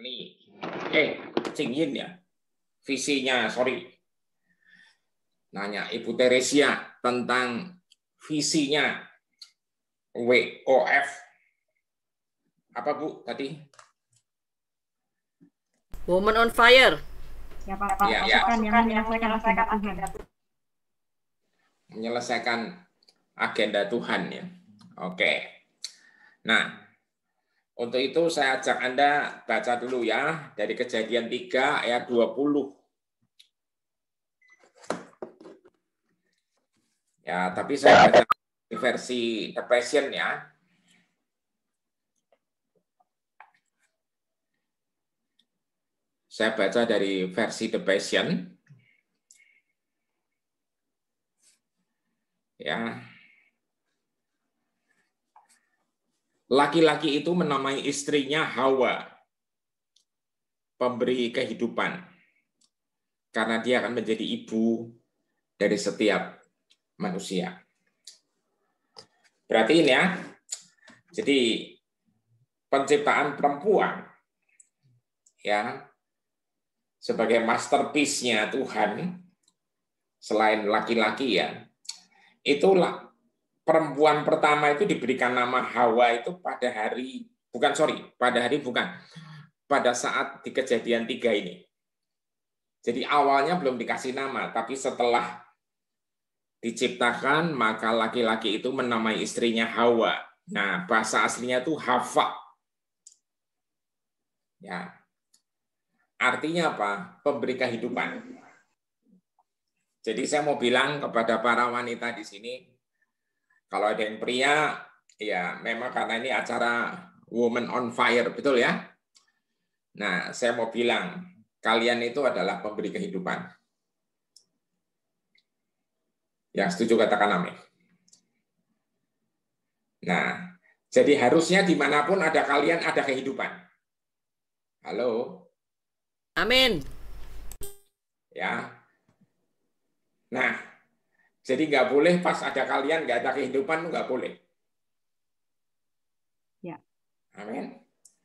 Nih, Cingin ya, visinya, sorry. Nanya Ibu Teresia tentang visinya WOF. Apa Bu tadi? Woman on Fire. Ya Pak, pasukan yang menyelesaikan agenda Tuhan. Menyelesaikan agenda Tuhan ya. Oke. Nah, untuk itu saya ajak Anda baca dulu ya dari Kejadian 3 ayat 20. Ya, tapi saya baca versi The Passion ya. Saya baca dari versi The Passion. Ya. Laki-laki itu menamai istrinya Hawa, pemberi kehidupan. Karena dia akan menjadi ibu dari setiap manusia. Perhatiin ya. Jadi penciptaan perempuan ya sebagai masterpiece-nya Tuhan selain laki-laki ya. Itulah perempuan pertama itu diberikan nama Hawa itu pada saat di Kejadian 3 ini. Jadi awalnya belum dikasih nama, tapi setelah diciptakan maka laki-laki itu menamai istrinya Hawa. Nah, bahasa aslinya itu Hawa. Ya. Artinya apa? Pemberi kehidupan. Jadi saya mau bilang kepada para wanita di sini, kalau ada yang pria, ya memang karena ini acara Woman on Fire, betul ya? Nah, saya mau bilang, kalian itu adalah pemberi kehidupan. Yang setuju katakan amin. Nah, jadi harusnya dimanapun ada kalian, ada kehidupan. Halo? Amin. Ya. Nah, jadi nggak boleh pas ada kalian, nggak ada kehidupan, nggak boleh. Ya. Amin.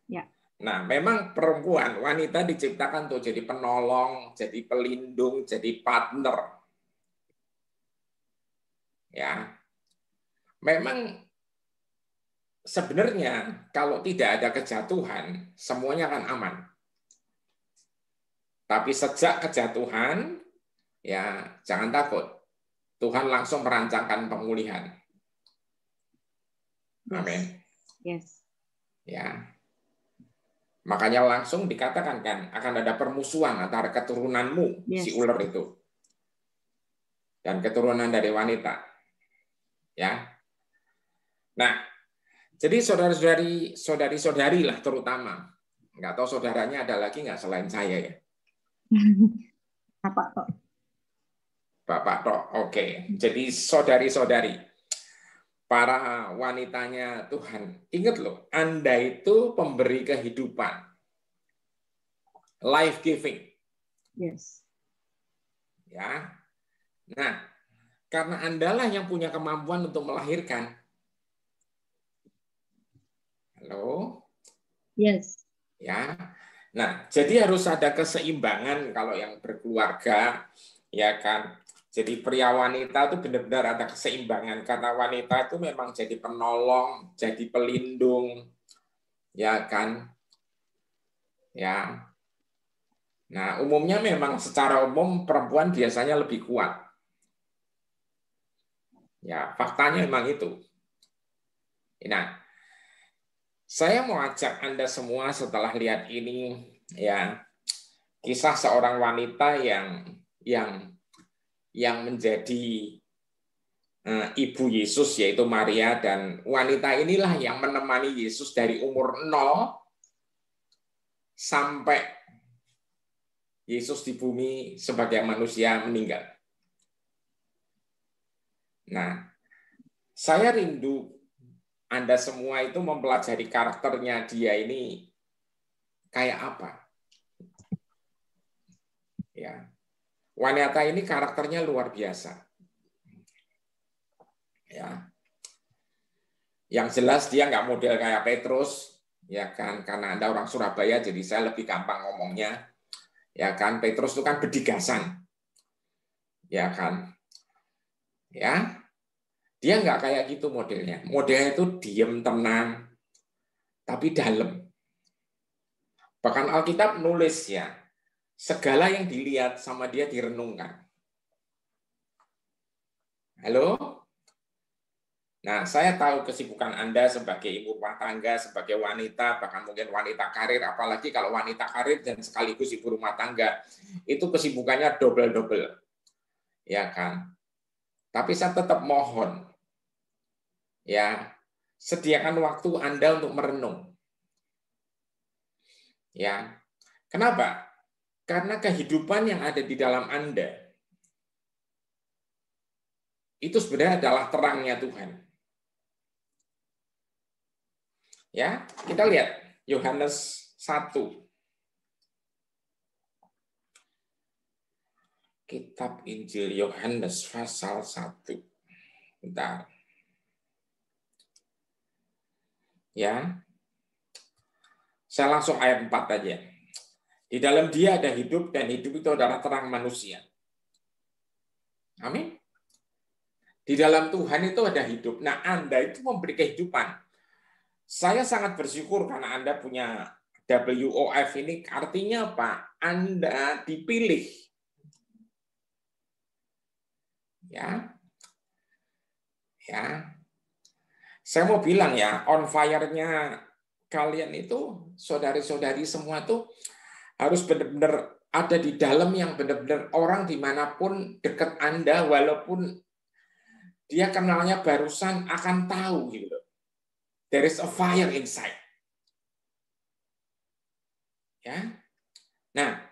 Ya. Nah, memang perempuan, wanita diciptakan untuk jadi penolong, jadi pelindung, jadi partner. Ya, memang sebenarnya kalau tidak ada kejatuhan, semuanya akan aman. Tapi sejak kejatuhan, ya jangan takut. Tuhan langsung merancangkan pemulihan. Amin. Yes. Ya. Makanya langsung dikatakan kan akan ada permusuhan antara keturunanmu si ular itu dan keturunan dari wanita. Ya. Nah, jadi saudari-saudari lah terutama. Nggak tahu saudaranya ada lagi nggak selain saya ya? Bapak Tok. Bapak Tok. Oke. Jadi saudari-saudari, para wanitanya Tuhan. Ingat loh, Anda itu pemberi kehidupan. Life giving. Yes. Ya. Nah, karena Andalah yang punya kemampuan untuk melahirkan. Halo? Yes. Ya. Nah, jadi harus ada keseimbangan kalau yang berkeluarga, ya kan. Jadi pria wanita itu benar-benar ada keseimbangan karena wanita itu memang jadi penolong, jadi pelindung, ya kan. Ya. Nah, umumnya memang secara umum perempuan biasanya lebih kuat. Ya, faktanya memang itu. Nah, saya mau ajak Anda semua setelah lihat ini ya, kisah seorang wanita yang menjadi ibu Yesus yaitu Maria, dan wanita inilah yang menemani Yesus dari umur 0 sampai Yesus di bumi sebagai manusia meninggal. Nah, saya rindu Anda semua itu mempelajari karakternya dia ini kayak apa. Ya. Wanita ini karakternya luar biasa. Ya. Yang jelas dia nggak model kayak Petrus, Ya kan, karena Anda orang Surabaya, jadi saya lebih gampang ngomongnya. Ya kan, Petrus itu kan bedigasan. Ya kan. Ya, dia nggak kayak gitu modelnya. Modelnya itu diem, tenang, tapi dalam. Bahkan Alkitab nulis ya, segala yang dilihat sama dia direnungkan. Halo? Nah, saya tahu kesibukan Anda sebagai ibu rumah tangga, sebagai wanita, bahkan mungkin wanita karir, apalagi kalau wanita karir dan sekaligus ibu rumah tangga, itu kesibukannya double-double. Ya kan? Tapi saya tetap mohon, ya, sediakan waktu Anda untuk merenung. Ya. Kenapa? Karena kehidupan yang ada di dalam Anda itu sebenarnya adalah terangnya Tuhan. Ya, kita lihat Yohanes 1. Kitab Injil Yohanes pasal 1. Bentar. Ya. Saya langsung ayat 4 aja. Di dalam dia ada hidup, dan hidup itu adalah terang manusia. Amin. Di dalam Tuhan itu ada hidup. Nah, Anda itu memberi kehidupan. Saya sangat bersyukur karena Anda punya WOF ini. Artinya apa? Anda dipilih. Ya. Ya. Saya mau bilang ya, on fire-nya kalian itu, saudari-saudari semua tuh harus benar-benar ada di dalam, yang benar-benar orang dimanapun dekat Anda, walaupun dia kenalnya barusan, akan tahu gitu. There is a fire inside. Ya. Nah,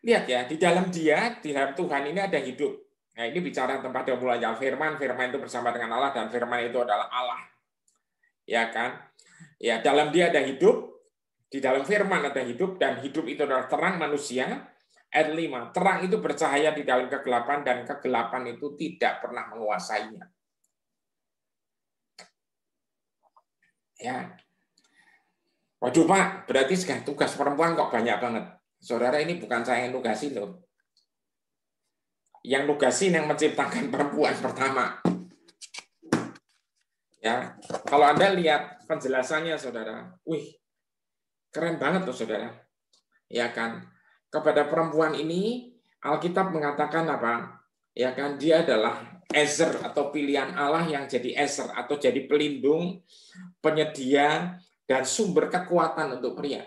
lihat ya, di dalam dia, di dalam Tuhan ini ada hidup. Nah, ini bicara tempat yang mulanya firman, firman itu bersama dengan Allah, dan firman itu adalah Allah. Ya kan? Ya, dalam dia ada hidup, di dalam firman ada hidup, dan hidup itu adalah terang manusia. Ayat 5, terang itu bercahaya di dalam kegelapan, dan kegelapan itu tidak pernah menguasainya. Ya. Waduh Pak, berarti tugas perempuan kok banyak banget. Saudara, ini bukan saya yang nugasi loh. Yang nugasin yang menciptakan perempuan pertama. Ya, kalau Anda lihat penjelasannya, saudara, wih, keren banget tuh, saudara. Ya kan, kepada perempuan ini Alkitab mengatakan apa? Ya kan, dia adalah Ezer atau pilihan Allah yang jadi Ezer atau jadi pelindung, penyedia, dan sumber kekuatan untuk pria.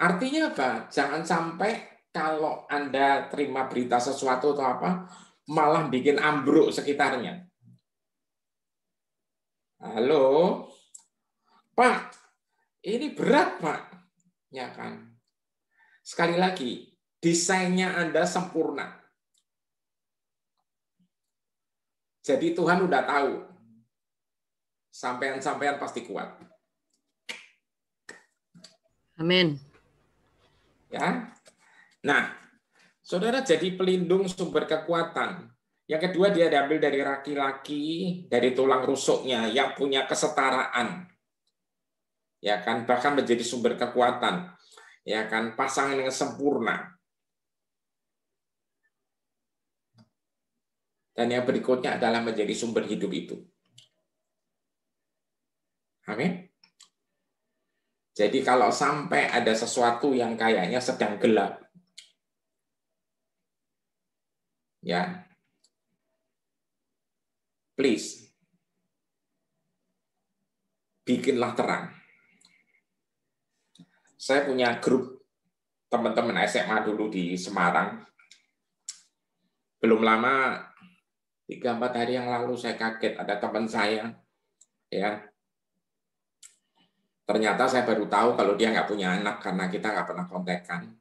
Artinya apa? Jangan sampai kalau Anda terima berita sesuatu atau apa, malah bikin ambruk sekitarnya. Halo, Pak, ini berat, Pak. Ya kan? Sekali lagi, desainnya Anda sempurna. Jadi Tuhan udah tahu. Sampean-sampean pasti kuat. Amin. Ya. Nah, saudara jadi pelindung, sumber kekuatan. Yang kedua, dia diambil dari laki-laki, dari tulang rusuknya yang punya kesetaraan. Ya kan, bahkan menjadi sumber kekuatan. Ya kan, pasangan yang sempurna. Dan yang berikutnya adalah menjadi sumber hidup itu. Amin. Jadi kalau sampai ada sesuatu yang kayaknya sedang gelap, ya, please, bikinlah terang. Saya punya grup teman-teman SMA dulu di Semarang. Belum lama, 3-4 hari yang lalu saya kaget ada teman saya, ya. Ternyata saya baru tahu kalau dia nggak punya anak karena kita nggak pernah kontekan,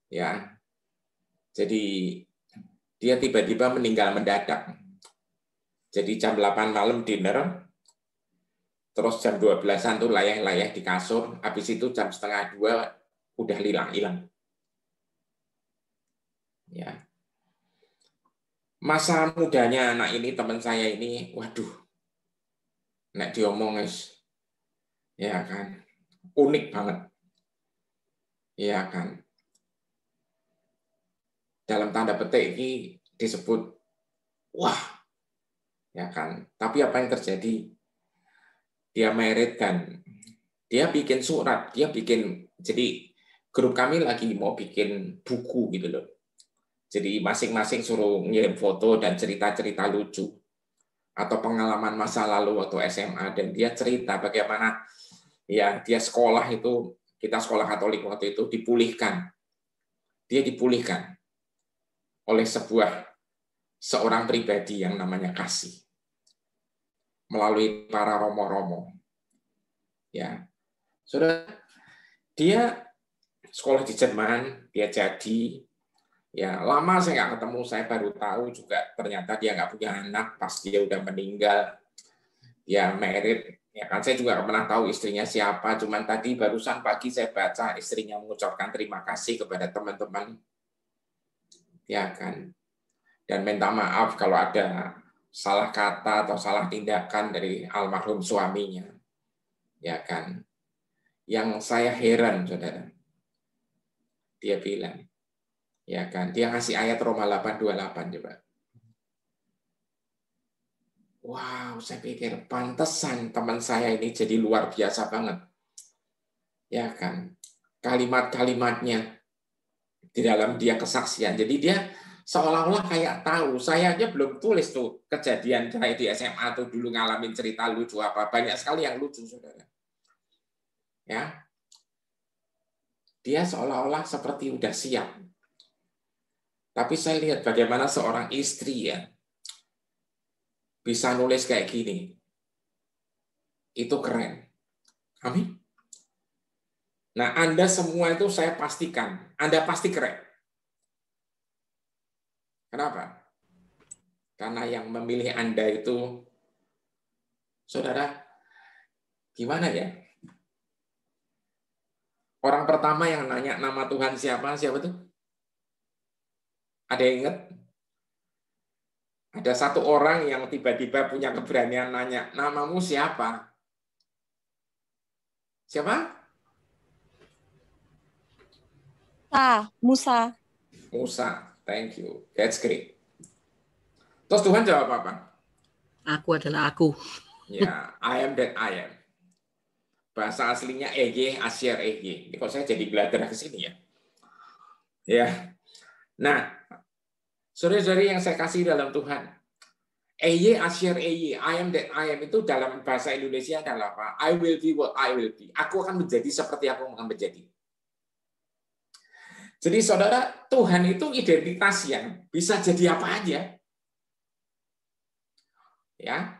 ya. Jadi dia tiba-tiba meninggal mendadak. Jadi jam 8 malam dinner, terus jam 12-an tuh layah-layah di kasur, habis itu jam 1:30 udah hilang. Ya. Masa mudanya anak ini, teman saya ini, waduh, nek diomong ya kan, unik banget. Ya kan. Dalam tanda petik ini disebut wah, ya kan. Tapi apa yang terjadi? Dia merit dan dia bikin surat, jadi grup kami lagi mau bikin buku gitu loh. Jadi masing-masing suruh ngirim foto dan cerita-cerita lucu atau pengalaman masa lalu waktu SMA, dan dia cerita bagaimana ya dia sekolah itu, kita sekolah Katolik waktu itu dipulihkan. Dia dipulihkan oleh seorang pribadi yang namanya Kasih melalui para romo-romo. Ya. Saudara, dia sekolah di Jerman, dia jadi ya lama saya nggak ketemu, saya baru tahu juga ternyata dia nggak punya anak pas dia udah meninggal. Dia married, ya kan, saya juga nggak pernah tahu istrinya siapa, cuman tadi barusan pagi saya baca istrinya mengucapkan terima kasih kepada teman-teman, ya kan, dan minta maaf kalau ada salah kata atau salah tindakan dari almarhum suaminya, ya kan. Yang saya heran, saudara, dia bilang, ya kan, dia ngasih ayat Roma 8:28 coba. Wow, saya pikir pantesan teman saya ini jadi luar biasa banget. Ya kan, kalimat-kalimatnya di dalam dia kesaksian. Jadi dia seolah-olah kayak tahu. Saya aja belum tulis tuh kejadian saya di SMA tuh dulu ngalamin cerita lucu apa. Banyak sekali yang lucu, saudara. Ya, dia seolah-olah seperti udah siap. Tapi saya lihat bagaimana seorang istri ya bisa nulis kayak gini. Itu keren. Amin. Nah, Anda semua itu saya pastikan, Anda pasti keren. Kenapa? Karena yang memilih Anda itu, saudara, gimana ya? Orang pertama yang nanya nama Tuhan siapa tuh? Ada yang ingat? Ada satu orang yang tiba-tiba punya keberanian nanya, namamu siapa? Siapa? Musa. Musa. Thank you. That's great. Terus Tuhan jawab apa? Aku adalah aku. Ya, I am that I am. Bahasa aslinya Ege, Asyir Ege. Ini kok saya jadi belajar ke sini ya? Ya. Nah, saudara-saudari yang saya kasih dalam Tuhan, Eye, Asyir Eye, I am that I am itu dalam bahasa Indonesia adalah apa? I will be what I will be. Aku akan menjadi seperti aku akan menjadi. Jadi saudara, Tuhan itu identitas yang bisa jadi apa aja. Ya.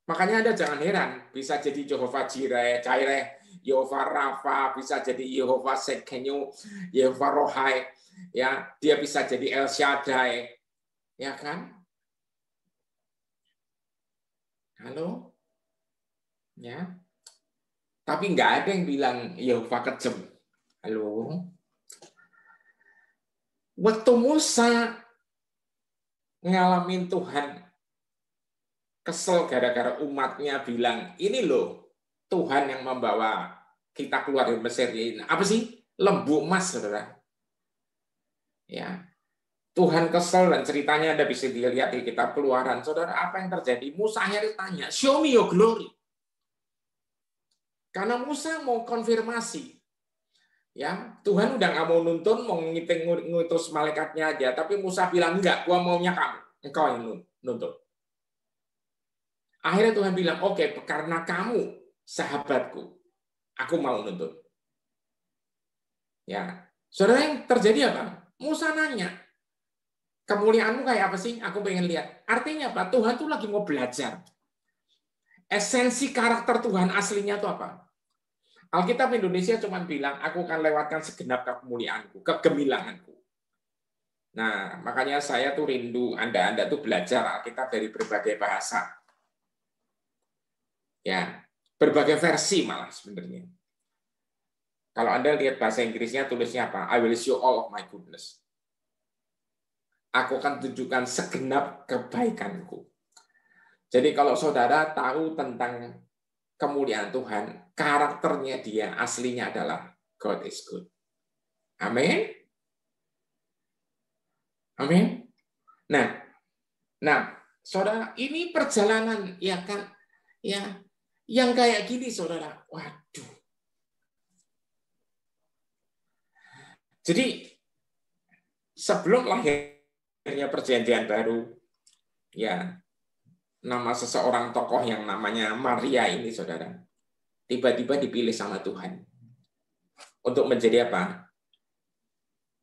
Makanya Anda jangan heran, bisa jadi Jehovah Jireh, Jehovah Rafa, bisa jadi Jehovah Sekenu, Jehovah Rohai, ya, dia bisa jadi El Shaddai, ya kan? Halo, ya. Tapi nggak ada yang bilang Jehovah kejem. Halo. Waktu Musa ngalamin Tuhan kesel gara-gara umatnya bilang, ini loh Tuhan yang membawa kita keluar dari Mesir. Apa sih? Lembu emas, saudara. Ya, Tuhan kesel dan ceritanya Anda bisa dilihat di kitab Keluaran. Saudara, apa yang terjadi? Musa akhirnya tanya, show me your glory. Karena Musa mau konfirmasi. Ya, Tuhan udah nggak mau nuntun, mau ngutus malaikatnya aja. Tapi Musa bilang, enggak, gua maunya kamu. Engkau yang nuntun. Akhirnya Tuhan bilang, oke, karena kamu sahabatku, aku mau nuntun. Ya, saudara, yang terjadi apa? Musa nanya, kemuliaanmu kayak apa sih? Aku pengen lihat. Artinya apa? Tuhan tuh lagi mau belajar. Esensi karakter Tuhan aslinya itu apa? Alkitab Indonesia cuma bilang, aku akan lewatkan segenap kemuliaanku, kegemilanganku. Nah, makanya saya tuh rindu Anda tuh belajar Alkitab dari berbagai bahasa. Ya, berbagai versi malah sebenarnya. Kalau Anda lihat bahasa Inggrisnya tulisnya apa? I will show all of my goodness. Aku akan tunjukkan segenap kebaikanku. Jadi kalau saudara tahu tentang kemuliaan Tuhan, karakternya dia aslinya adalah God is good. Amin. Amin. Nah, saudara, ini perjalanan ya kan, ya, yang kayak gini, saudara. Waduh. Jadi sebelum lahirnya perjanjian baru, ya, nama seseorang tokoh yang namanya Maria ini, saudara, tiba-tiba dipilih sama Tuhan untuk menjadi apa?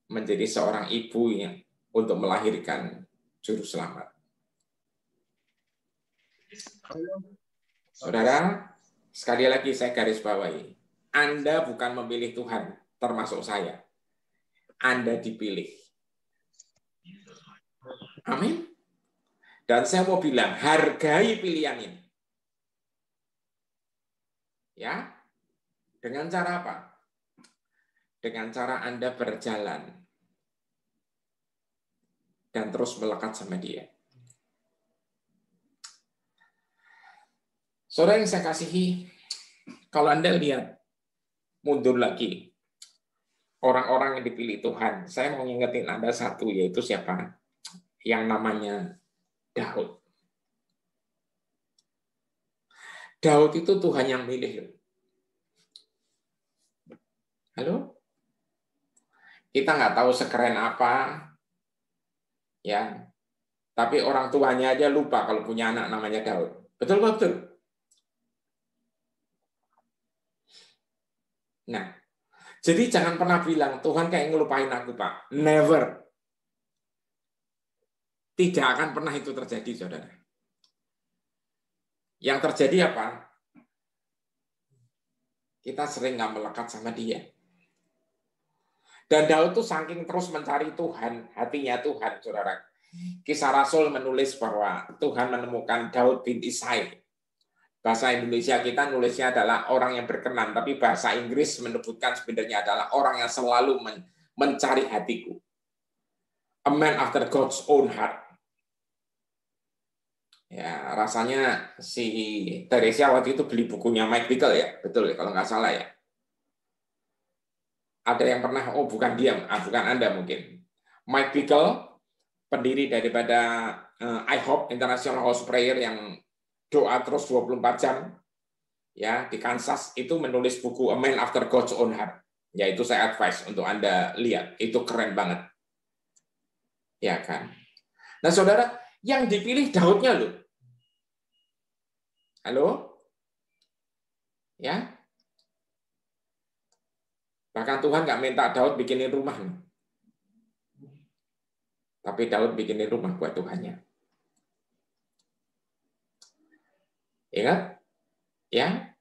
Menjadi seorang ibu yang untuk melahirkan juru selamat. Saudara, sekali lagi saya garis bawahi, Anda bukan memilih Tuhan, termasuk saya. Anda dipilih. Amin. Dan saya mau bilang, hargai pilihan ini. Ya, dengan cara apa? Dengan cara Anda berjalan dan terus melekat sama dia. Saudara yang saya kasihi, kalau Anda lihat mundur lagi, orang-orang yang dipilih Tuhan, saya mau ngingetin Anda satu, yaitu siapa? Yang namanya Daud. Daud itu Tuhan yang milih. Halo? Kita nggak tahu sekeren apa, ya. Tapi orang tuanya aja lupa kalau punya anak namanya Daud. Betul. Nah, jadi jangan pernah bilang, Tuhan kayak ngelupain aku, Pak. Never. Tidak akan pernah itu terjadi, saudara. Yang terjadi apa? Kita sering nggak melekat sama dia. Dan Daud tuh saking terus mencari Tuhan, hatinya Tuhan, saudara. Kisah Rasul menulis bahwa Tuhan menemukan Daud bin Isai. Bahasa Indonesia kita nulisnya adalah orang yang berkenan, tapi bahasa Inggris menyebutkan sebenarnya adalah orang yang selalu mencari hatiku. A man after God's own heart. Ya, rasanya si Teresia waktu itu beli bukunya Mike Bickle ya, betul ya kalau nggak salah ya. Ada yang pernah, oh bukan dia, bukan Anda mungkin. Mike Bickle, pendiri daripada IHOP, International House Prayer, yang doa terus 24 jam, ya di Kansas, itu menulis buku A Man After God's Own Heart. Ya itu saya advise untuk Anda lihat, itu keren banget. Ya kan. Nah saudara, yang dipilih Daudnya loh. Halo? Ya? Bahkan Tuhan nggak minta Daud bikinin rumah. Tapi Daud bikinin rumah buat Tuhannya. Ingat? Ya?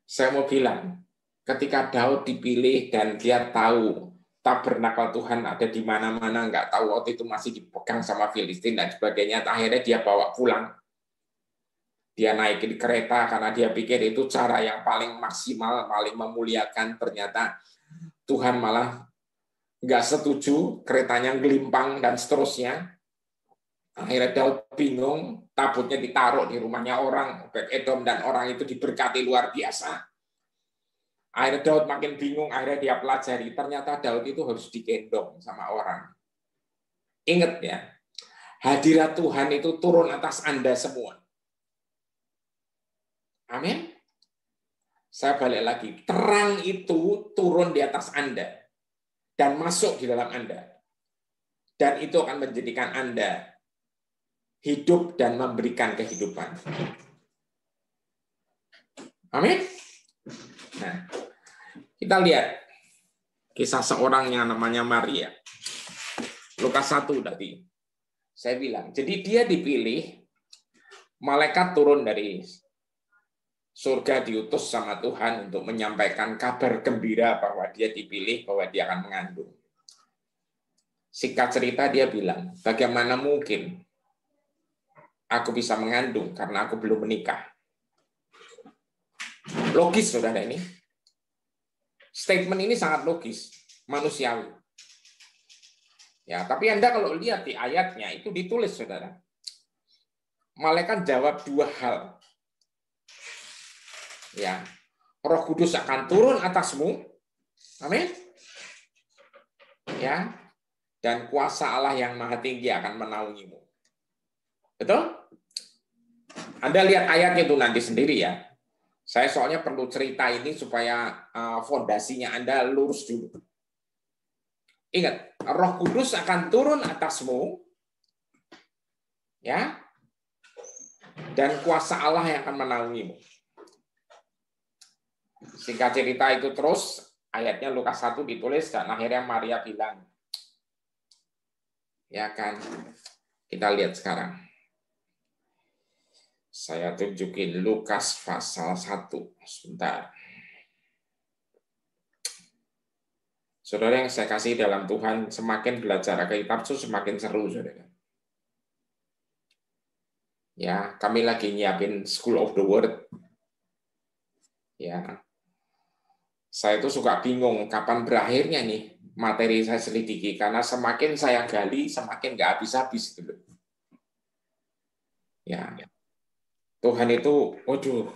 Saya mau bilang, ketika Daud dipilih dan dia tahu tabernakel Tuhan ada di mana-mana, nggak tahu waktu itu masih dipegang sama Filistin dan sebagainya, akhirnya dia bawa pulang. Dia naik di kereta karena dia pikir itu cara yang paling maksimal, paling memuliakan. Ternyata Tuhan malah nggak setuju, keretanya gelimpang dan seterusnya. Akhirnya Daud bingung, tabutnya ditaruh di rumahnya orang, Obed-Edom, dan orang itu diberkati luar biasa. Akhirnya Daud makin bingung, akhirnya dia pelajari, ternyata Daud itu harus digendong sama orang. Ingat ya, hadirat Tuhan itu turun atas Anda semua. Amin. Saya balik lagi, terang itu turun di atas Anda dan masuk di dalam Anda. Dan itu akan menjadikan Anda hidup dan memberikan kehidupan. Amin. Nah, kita lihat kisah seorang yang namanya Maria. Lukas 1 tadi. Saya bilang, jadi dia dipilih, malaikat turun dari surga diutus sama Tuhan untuk menyampaikan kabar gembira bahwa dia dipilih, bahwa dia akan mengandung. Singkat cerita dia bilang, bagaimana mungkin aku bisa mengandung karena aku belum menikah. Logis, saudara ini. Statement ini sangat logis, manusiawi. Ya, tapi Anda kalau lihat di ayatnya itu ditulis, saudara. malaikat jawab dua hal. Ya, Roh Kudus akan turun atasmu. Amin. Ya. Dan kuasa Allah yang Maha Tinggi akan menaungimu. Betul? Anda lihat ayatnya itu nanti sendiri ya. Saya soalnya perlu cerita ini supaya fondasinya Anda lurus dulu. Ingat, Roh Kudus akan turun atasmu, ya, dan kuasa Allah yang akan menaungimu. Singkat cerita itu terus, ayatnya Lukas 1 ditulis, dan akhirnya Maria bilang, ya kan, kita lihat sekarang. Saya tunjukin Lukas pasal 1, sebentar. Saudara yang saya kasih dalam Tuhan, semakin belajar Alkitab semakin seru, saudara. Ya, kami lagi nyiapin School of the Word. Ya, saya itu suka bingung kapan berakhirnya nih materi saya selidiki, karena semakin saya gali, semakin nggak habis-habis gitu. Ya, Tuhan itu, waduh,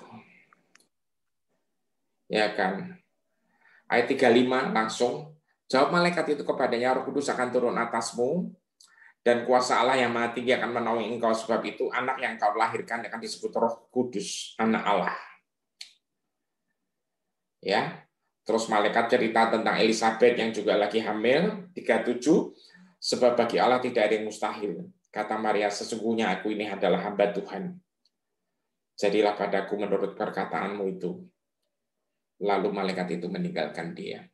ya kan. Ayat 35 langsung. Jawab malaikat itu kepadanya, Roh Kudus akan turun atasmu, dan kuasa Allah yang Maha Tinggi akan menaungi engkau, sebab itu anak yang kau lahirkan akan disebut Roh Kudus, anak Allah. Ya, terus malaikat cerita tentang Elizabeth yang juga lagi hamil, 37, sebab bagi Allah tidak ada yang mustahil. Kata Maria, sesungguhnya aku ini adalah hamba Tuhan. Jadilah padaku menurut perkataanmu itu. Lalu malaikat itu meninggalkan dia.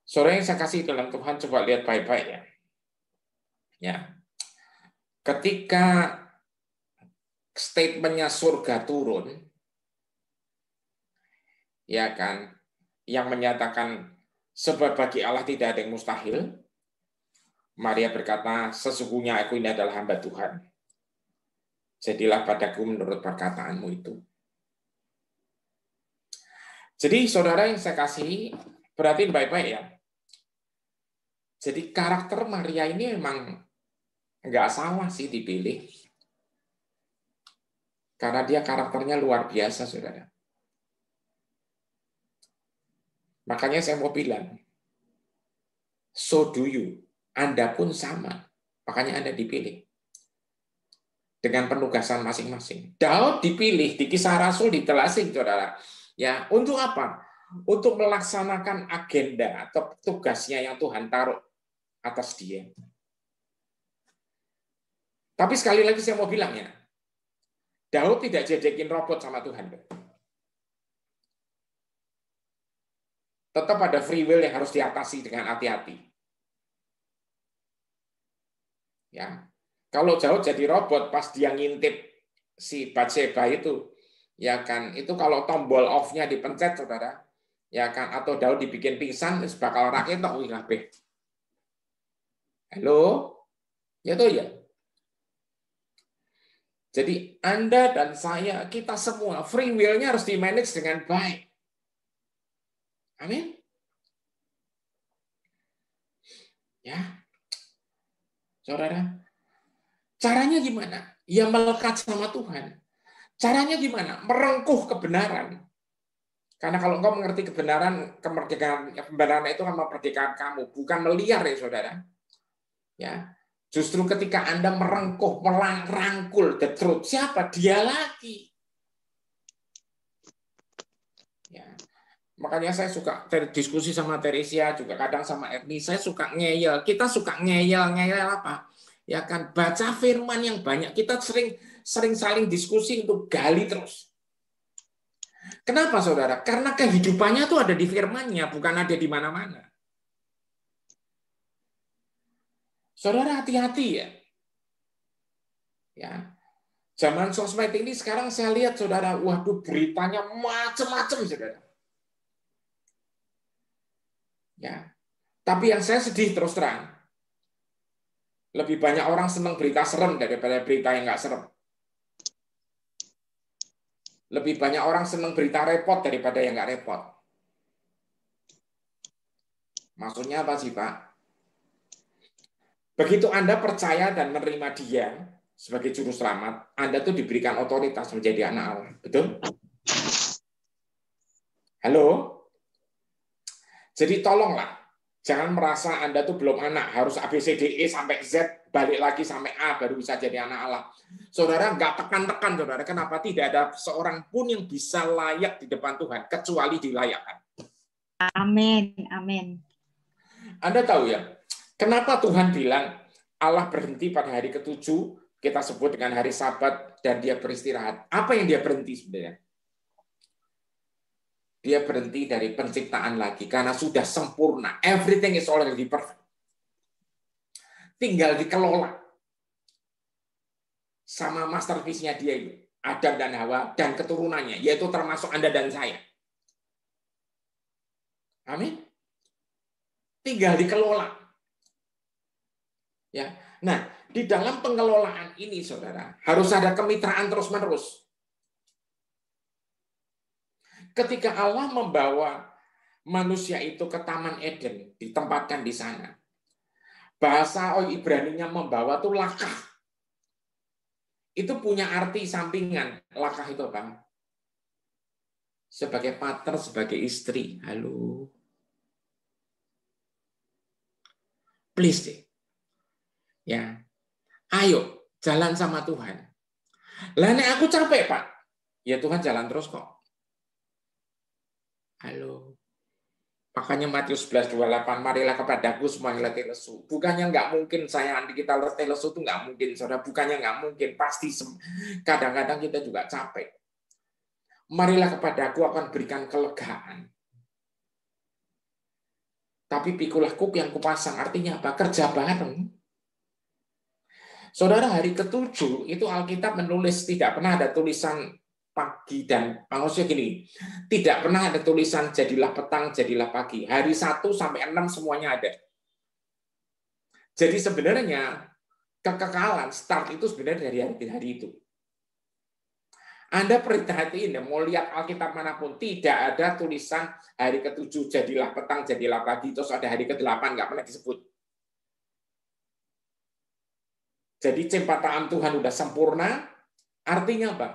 Saudara yang saya kasih dalam Tuhan, coba lihat baik-baik ya. Ya, ketika statementnya surga turun, ya kan, yang menyatakan sebab bagi Allah tidak ada yang mustahil, Maria berkata, sesungguhnya aku ini adalah hamba Tuhan. Jadilah padaku menurut perkataanmu itu. Jadi saudara yang saya kasih, perhatiin baik-baik ya. Jadi karakter Maria ini memang nggak salah sih dipilih. Karena dia karakternya luar biasa, saudara. Makanya saya mau bilang, so do you. Anda pun sama. Makanya Anda dipilih. Dengan penugasan masing-masing. Daud dipilih, di Kisah Rasul ditelasih, saudara. Ya, untuk apa? Untuk melaksanakan agenda atau tugasnya yang Tuhan taruh atas dia. Tapi sekali lagi saya mau bilang ya, Daud tidak jejekin robot sama Tuhan. Tetap ada free will yang harus diatasi dengan hati-hati. Ya, kalau Daud jadi robot pas dia ngintip si Batseba itu, ya kan, itu kalau tombol off-nya dipencet, saudara, ya kan, atau Daud dibikin pingsan, bakal rakyat tak wih kabeh. Halo, ya tuh ya. Jadi Anda dan saya, kita semua free will-nya harus di-manage dengan baik. Amin. Ya, saudara. Caranya gimana? Ya melekat sama Tuhan. Caranya gimana? Merengkuh kebenaran. Karena kalau engkau mengerti kebenaran, kebenaran itu kan memerdekakan kamu, bukan meliar ya saudara. Ya, justru ketika Anda merengkuh, merangkul the truth, siapa? Dia lagi. Ya. Makanya saya suka diskusi sama Teresia, juga kadang sama Erni, saya suka ngeyel. Kita suka ngeyel apa? Ya kan, baca firman yang banyak. Kita sering saling diskusi untuk gali terus. Kenapa saudara? Karena kehidupannya tuh ada di firman-Nya, bukan ada di mana-mana. Saudara hati-hati ya. Ya. Zaman sosmed ini sekarang saya lihat saudara, waduh beritanya macam-macam saudara. Ya. Tapi yang saya sedih terus terang, lebih banyak orang senang berita serem daripada berita yang nggak serem. Lebih banyak orang senang berita repot daripada yang nggak repot. Maksudnya apa sih Pak? Begitu Anda percaya dan menerima dia, sebagai juru selamat, Anda tuh diberikan otoritas menjadi anak Allah. Betul? Halo? Jadi tolonglah, jangan merasa Anda tuh belum anak, harus A, B, C, D, E sampai Z, balik lagi sampai A, baru bisa jadi anak Allah. Saudara, nggak tekan-tekan, saudara. Kenapa? Tidak ada seorang pun yang bisa layak di depan Tuhan, kecuali dilayakkan. Amin. Amin. Anda tahu ya, kenapa Tuhan bilang Allah berhenti pada hari ke-7, kita sebut dengan hari Sabat, dan dia beristirahat. Apa yang dia berhenti sebenarnya? Dia berhenti dari penciptaan lagi, karena sudah sempurna. Everything is already perfect. Tinggal dikelola. Sama masterpiece-nya dia itu, Adam dan Hawa, dan keturunannya, yaitu termasuk Anda dan saya. Amin. Tinggal dikelola. Ya. Nah, di dalam pengelolaan ini, saudara, harus ada kemitraan terus-menerus. Ketika Allah membawa manusia itu ke Taman Eden, ditempatkan di sana. Bahasa Ibrani-nya membawa itu lakah. Itu punya arti sampingan. Lakah itu apa? Sebagai partner, sebagai istri. Halo. Please deh. Ya. Ayo, jalan sama Tuhan. Lah nek aku capek, Pak. Ya Tuhan jalan terus kok. Halo. Makanya Matius 11:28, marilah kepadaku semua yang letih lesu. Bukannya nggak mungkin kita letih lesu itu nggak mungkin, saudara. Bukannya nggak mungkin, pasti kadang-kadang kita juga capek. Marilah kepadaku akan berikan kelegaan. Tapi pikulah kuk yang kupasang, artinya apa? Kerja bareng. Saudara, hari ke-7 itu Alkitab menulis tidak pernah ada tulisan pagi dan maksudnya gini, tidak pernah ada tulisan jadilah petang, jadilah pagi. Hari 1 sampai 6 semuanya ada. Jadi sebenarnya kekekalan start itu sebenarnya dari hari itu. Anda perhatiin ya, mau lihat Alkitab manapun tidak ada tulisan hari ke-7 jadilah petang, jadilah pagi, terus ada hari ke-8 nggak pernah disebut. Jadi ciptaan Tuhan udah sempurna, artinya apa?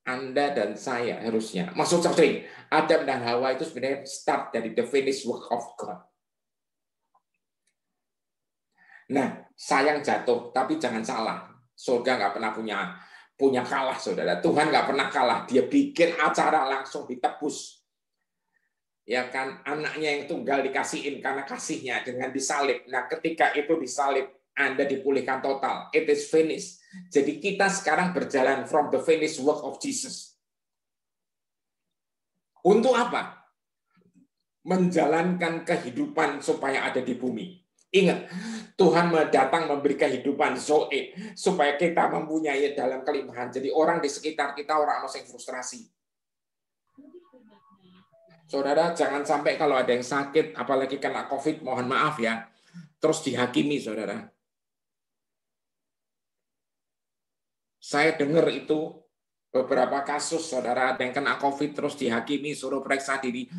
Anda dan saya harusnya, maksud saya, Adam dan Hawa itu sebenarnya start dari the finished work of God. Nah, sayang jatuh, tapi jangan salah. Surga nggak pernah punya kalah, saudara. Tuhan nggak pernah kalah. Dia bikin acara langsung ditebus. Ya kan, anaknya yang tunggal dikasihin karena kasihnya dengan disalib. Nah, ketika itu disalib, Anda dipulihkan total. It is finished. Jadi kita sekarang berjalan from the finished work of Jesus. Untuk apa? Menjalankan kehidupan supaya ada di bumi. Ingat, Tuhan datang memberi kehidupan Zoe supaya kita mempunyai dalam kelimpahan. Jadi orang di sekitar kita orang yang frustrasi. Saudara, jangan sampai kalau ada yang sakit, apalagi kena COVID, mohon maaf ya, terus dihakimi, saudara. Saya dengar itu beberapa kasus, saudara, ada yang kena COVID terus dihakimi, suruh periksa diri.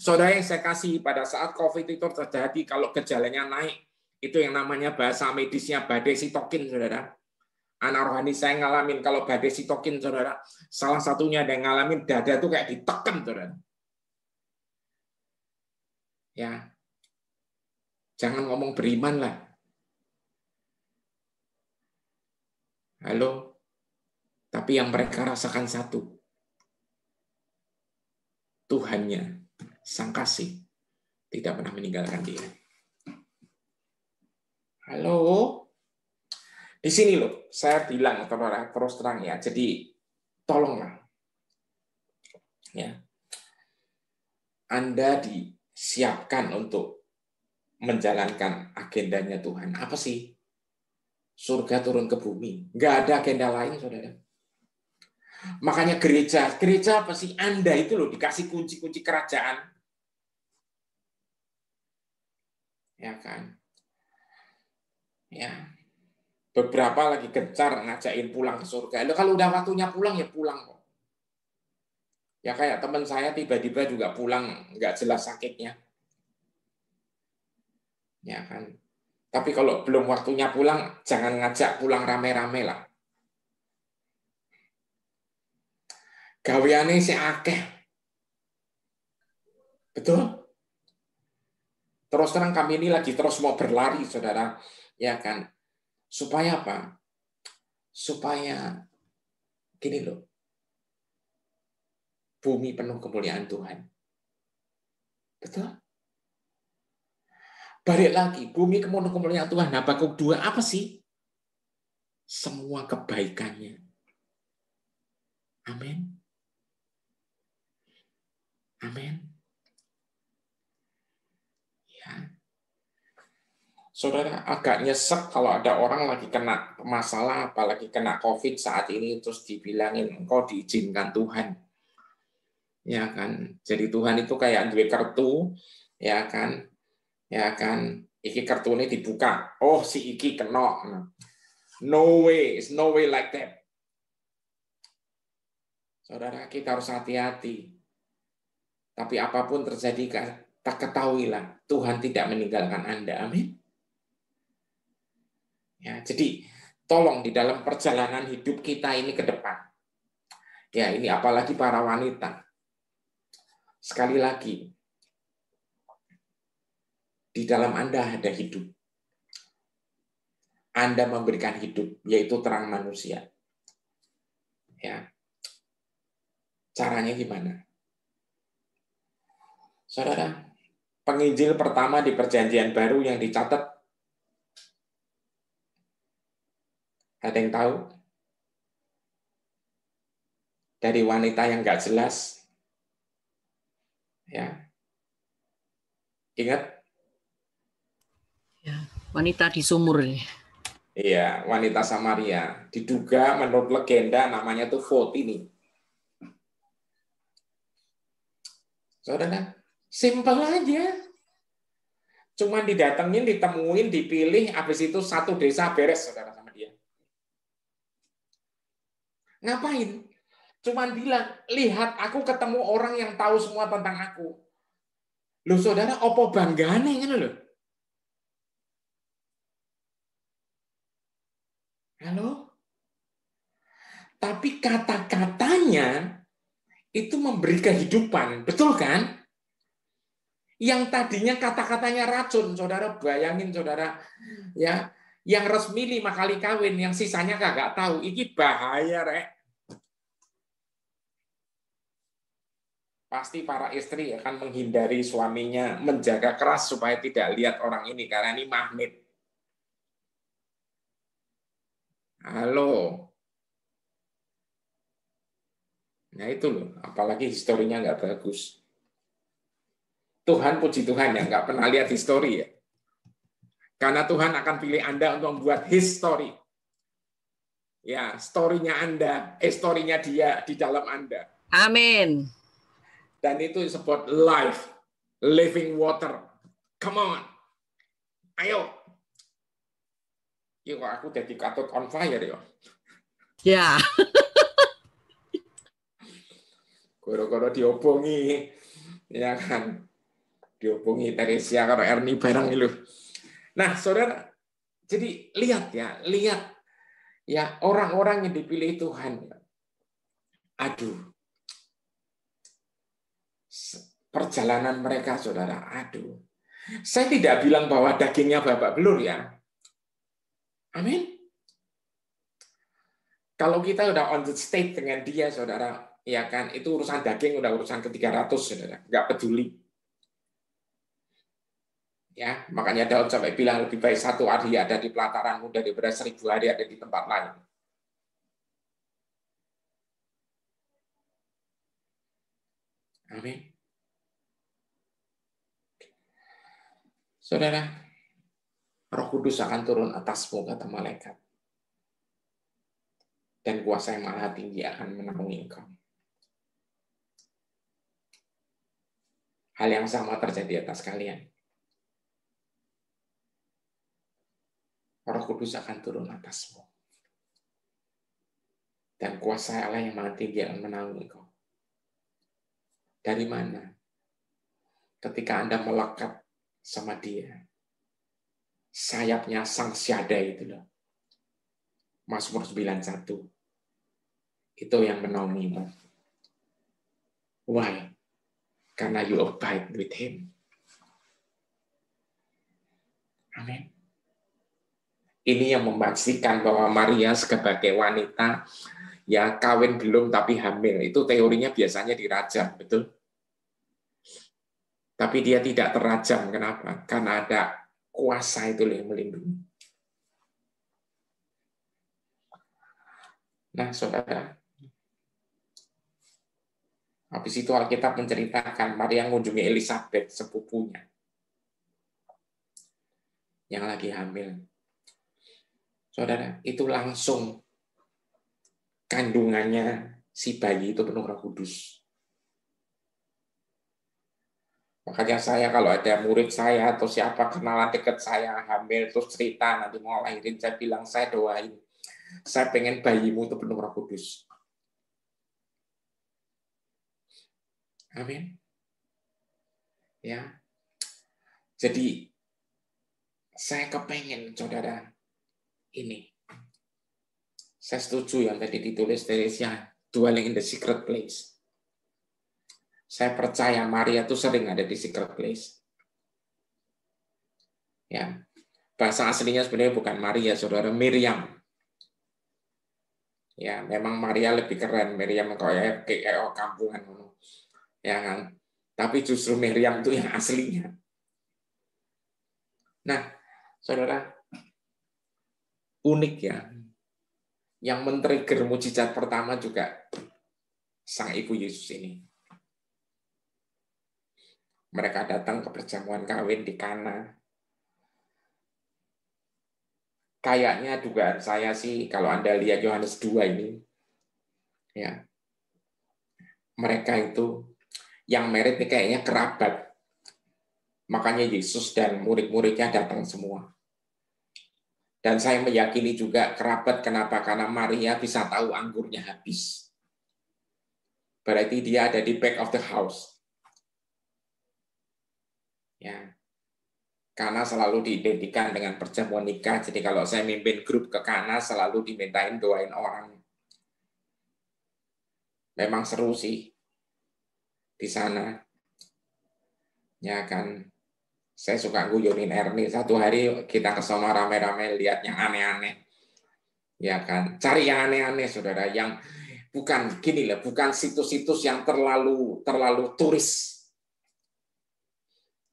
Saudara, yang saya kasih pada saat COVID itu terjadi, kalau gejalanya naik, itu yang namanya bahasa medisnya badai sitokin, saudara. Anak rohani saya ngalamin kalau badai sitokin, saudara. Salah satunya ada yang ngalamin dada itu kayak ditekan, saudara. Ya, jangan ngomong beriman lah. Halo. Tapi yang mereka rasakan satu. Tuhannya, Sang Kasih, tidak pernah meninggalkan dia. Halo? Di sini loh, saya bilang, saudara, terus terang ya. Jadi, tolonglah. Ya. Anda disiapkan untuk menjalankan agendanya Tuhan. Apa sih? Surga turun ke bumi. Nggak ada agenda lain, saudara. Makanya gereja apa sih? Anda itu loh dikasih kunci-kunci kerajaan. Ya kan? Ya. Beberapa lagi gencar ngajakin pulang ke surga. Lalu kalau udah waktunya pulang ya pulang kok. Ya kayak teman saya tiba-tiba juga pulang nggak jelas sakitnya. Ya kan? Tapi kalau belum waktunya pulang, jangan ngajak pulang rame-rame lah. Gaweane sing akeh. Betul? Terus terang kami ini lagi terus mau berlari, saudara. Ya kan? Supaya apa? Supaya gini loh. Bumi penuh kemuliaan Tuhan. Betul? Balik lagi, bumi penuh kemuliaan Tuhan. Habakuk 2 apa sih? Semua kebaikannya. Amin. Amin. Ya. Saudara, agak nyesek kalau ada orang lagi kena masalah, apalagi kena COVID saat ini, terus dibilangin, engkau diizinkan Tuhan. Ya kan? Jadi Tuhan itu kayak duit kartu, ya kan? Ya kan? Iki kartu ini dibuka. Oh, si Iki kena. No way, it's no way like that. Saudara, kita harus hati-hati. Tapi apapun terjadi, tak ketahuilah, Tuhan tidak meninggalkan Anda. Amin. Ya, jadi tolong di dalam perjalanan hidup kita ini ke depan. Ya, ini apalagi para wanita. Sekali lagi, di dalam Anda ada hidup. Anda memberikan hidup, yaitu terang manusia. Ya. Caranya gimana? Saudara, penginjil pertama di Perjanjian Baru yang dicatat, ada yang tahu? Dari wanita yang nggak jelas. Ya. Ingat? Ya, wanita di sumur ini. Iya, wanita Samaria. Diduga menurut legenda namanya tuh Fotini. Saudara, simpel aja. Cuman didatengin, ditemuin, dipilih, habis itu satu desa beres, saudara, sama dia. Ngapain? Cuman bilang, lihat aku ketemu orang yang tahu semua tentang aku. Loh saudara, opo banggane ngono lho. Halo? Tapi kata-katanya itu memberi kehidupan, betul kan? Yang tadinya kata-katanya racun, saudara bayangin saudara, ya, yang resmi 5 kali kawin, yang sisanya kagak tahu, ini bahaya rek. Pasti para istri akan menghindari suaminya, menjaga keras supaya tidak lihat orang ini karena ini magnet. Halo. Nah itu loh, apalagi historinya nggak bagus. Tuhan, puji Tuhan ya, nggak pernah lihat histori ya. Karena Tuhan akan pilih Anda untuk membuat history. Ya, story-nya Anda, story-nya dia di dalam Anda. Amin. Dan itu disebut life, living water. Come on. Ayo. Yuk, aku jadi katut on fire ya. Ya. Goro-goro diobongi, ya kan? Dihubungi Teresia karo Ernie bareng itu. Nah, saudara, jadi lihat ya orang-orang yang dipilih Tuhan. Aduh, perjalanan mereka, saudara, aduh. Saya tidak bilang bahwa dagingnya babak belur ya. Amin. Kalau kita udah on the state dengan dia, saudara, ya kan, itu urusan daging udah urusan ke-300, saudara, nggak peduli. Ya, makanya Daud sampai bilang lebih baik 1 hari ada di pelataranmu daripada 1000 hari ada di tempat lain. Amin. Saudara, Roh Kudus akan turun atasmu, kata malaikat. Dan kuasa yang maha tinggi akan menaungi engkau. Hal yang sama terjadi atas kalian. Roh Kudus akan turun atasmu. Dan kuasa Allah yang maha tinggi akan menaungi engkau. Dari mana? Ketika Anda melekat sama dia. sayapnya sang syadai itu loh. Mazmur 91. Itu yang menaungimu. Why? Karena you abide with him. Amin. Ini yang memastikan bahwa Maria sebagai wanita ya kawin belum tapi hamil. Itu teorinya biasanya dirajam, betul? Tapi dia tidak terrajam. Kenapa? Karena ada kuasa itu yang melindungi. Nah, saudara, habis itu Alkitab menceritakan Maria mengunjungi Elizabeth, sepupunya, yang lagi hamil. Saudara, itu langsung kandungannya si bayi itu penuh Roh Kudus. Makanya saya kalau ada murid saya atau siapa kenalan dekat saya hamil terus cerita nanti mau lahirin, saya bilang saya doain. Saya pengen bayimu itu penuh Roh Kudus. Amin. Ya. Jadi saya kepengen, saudara, ini. Saya setuju yang tadi ditulis Teresia, dwelling in the secret place. Saya percaya Maria itu sering ada di secret place. Ya. Bahasa aslinya sebenarnya bukan Maria, saudara, Miriam. Ya, memang Maria lebih keren. Miriam kayak kampungan, ya kan? Tapi justru Miriam itu yang aslinya. Nah, saudara, unik ya. Yang men-trigger mujizat pertama juga sang ibu Yesus ini. Mereka datang ke perjamuan kawin di Kana. Kayaknya dugaan saya sih kalau Anda lihat Yohanes 2 ini, ya, mereka itu yang merit ini kayaknya kerabat. Makanya Yesus dan murid-muridnya datang semua. Dan saya meyakini juga kerabat, kenapa? Karena Maria bisa tahu anggurnya habis. Berarti dia ada di back of the house. Ya. Karena selalu diidentikan dengan perjamuan nikah. Jadi kalau saya mimpin grup ke Kana selalu dimintain doain orang. Memang seru sih di sana. Ya kan. Saya suka guyonin Ernie. Satu hari kita ke sana rame-rame lihat yang aneh-aneh. Ya kan. Cari yang aneh-aneh, saudara. Yang bukan gini lah, bukan situs-situs yang terlalu turis.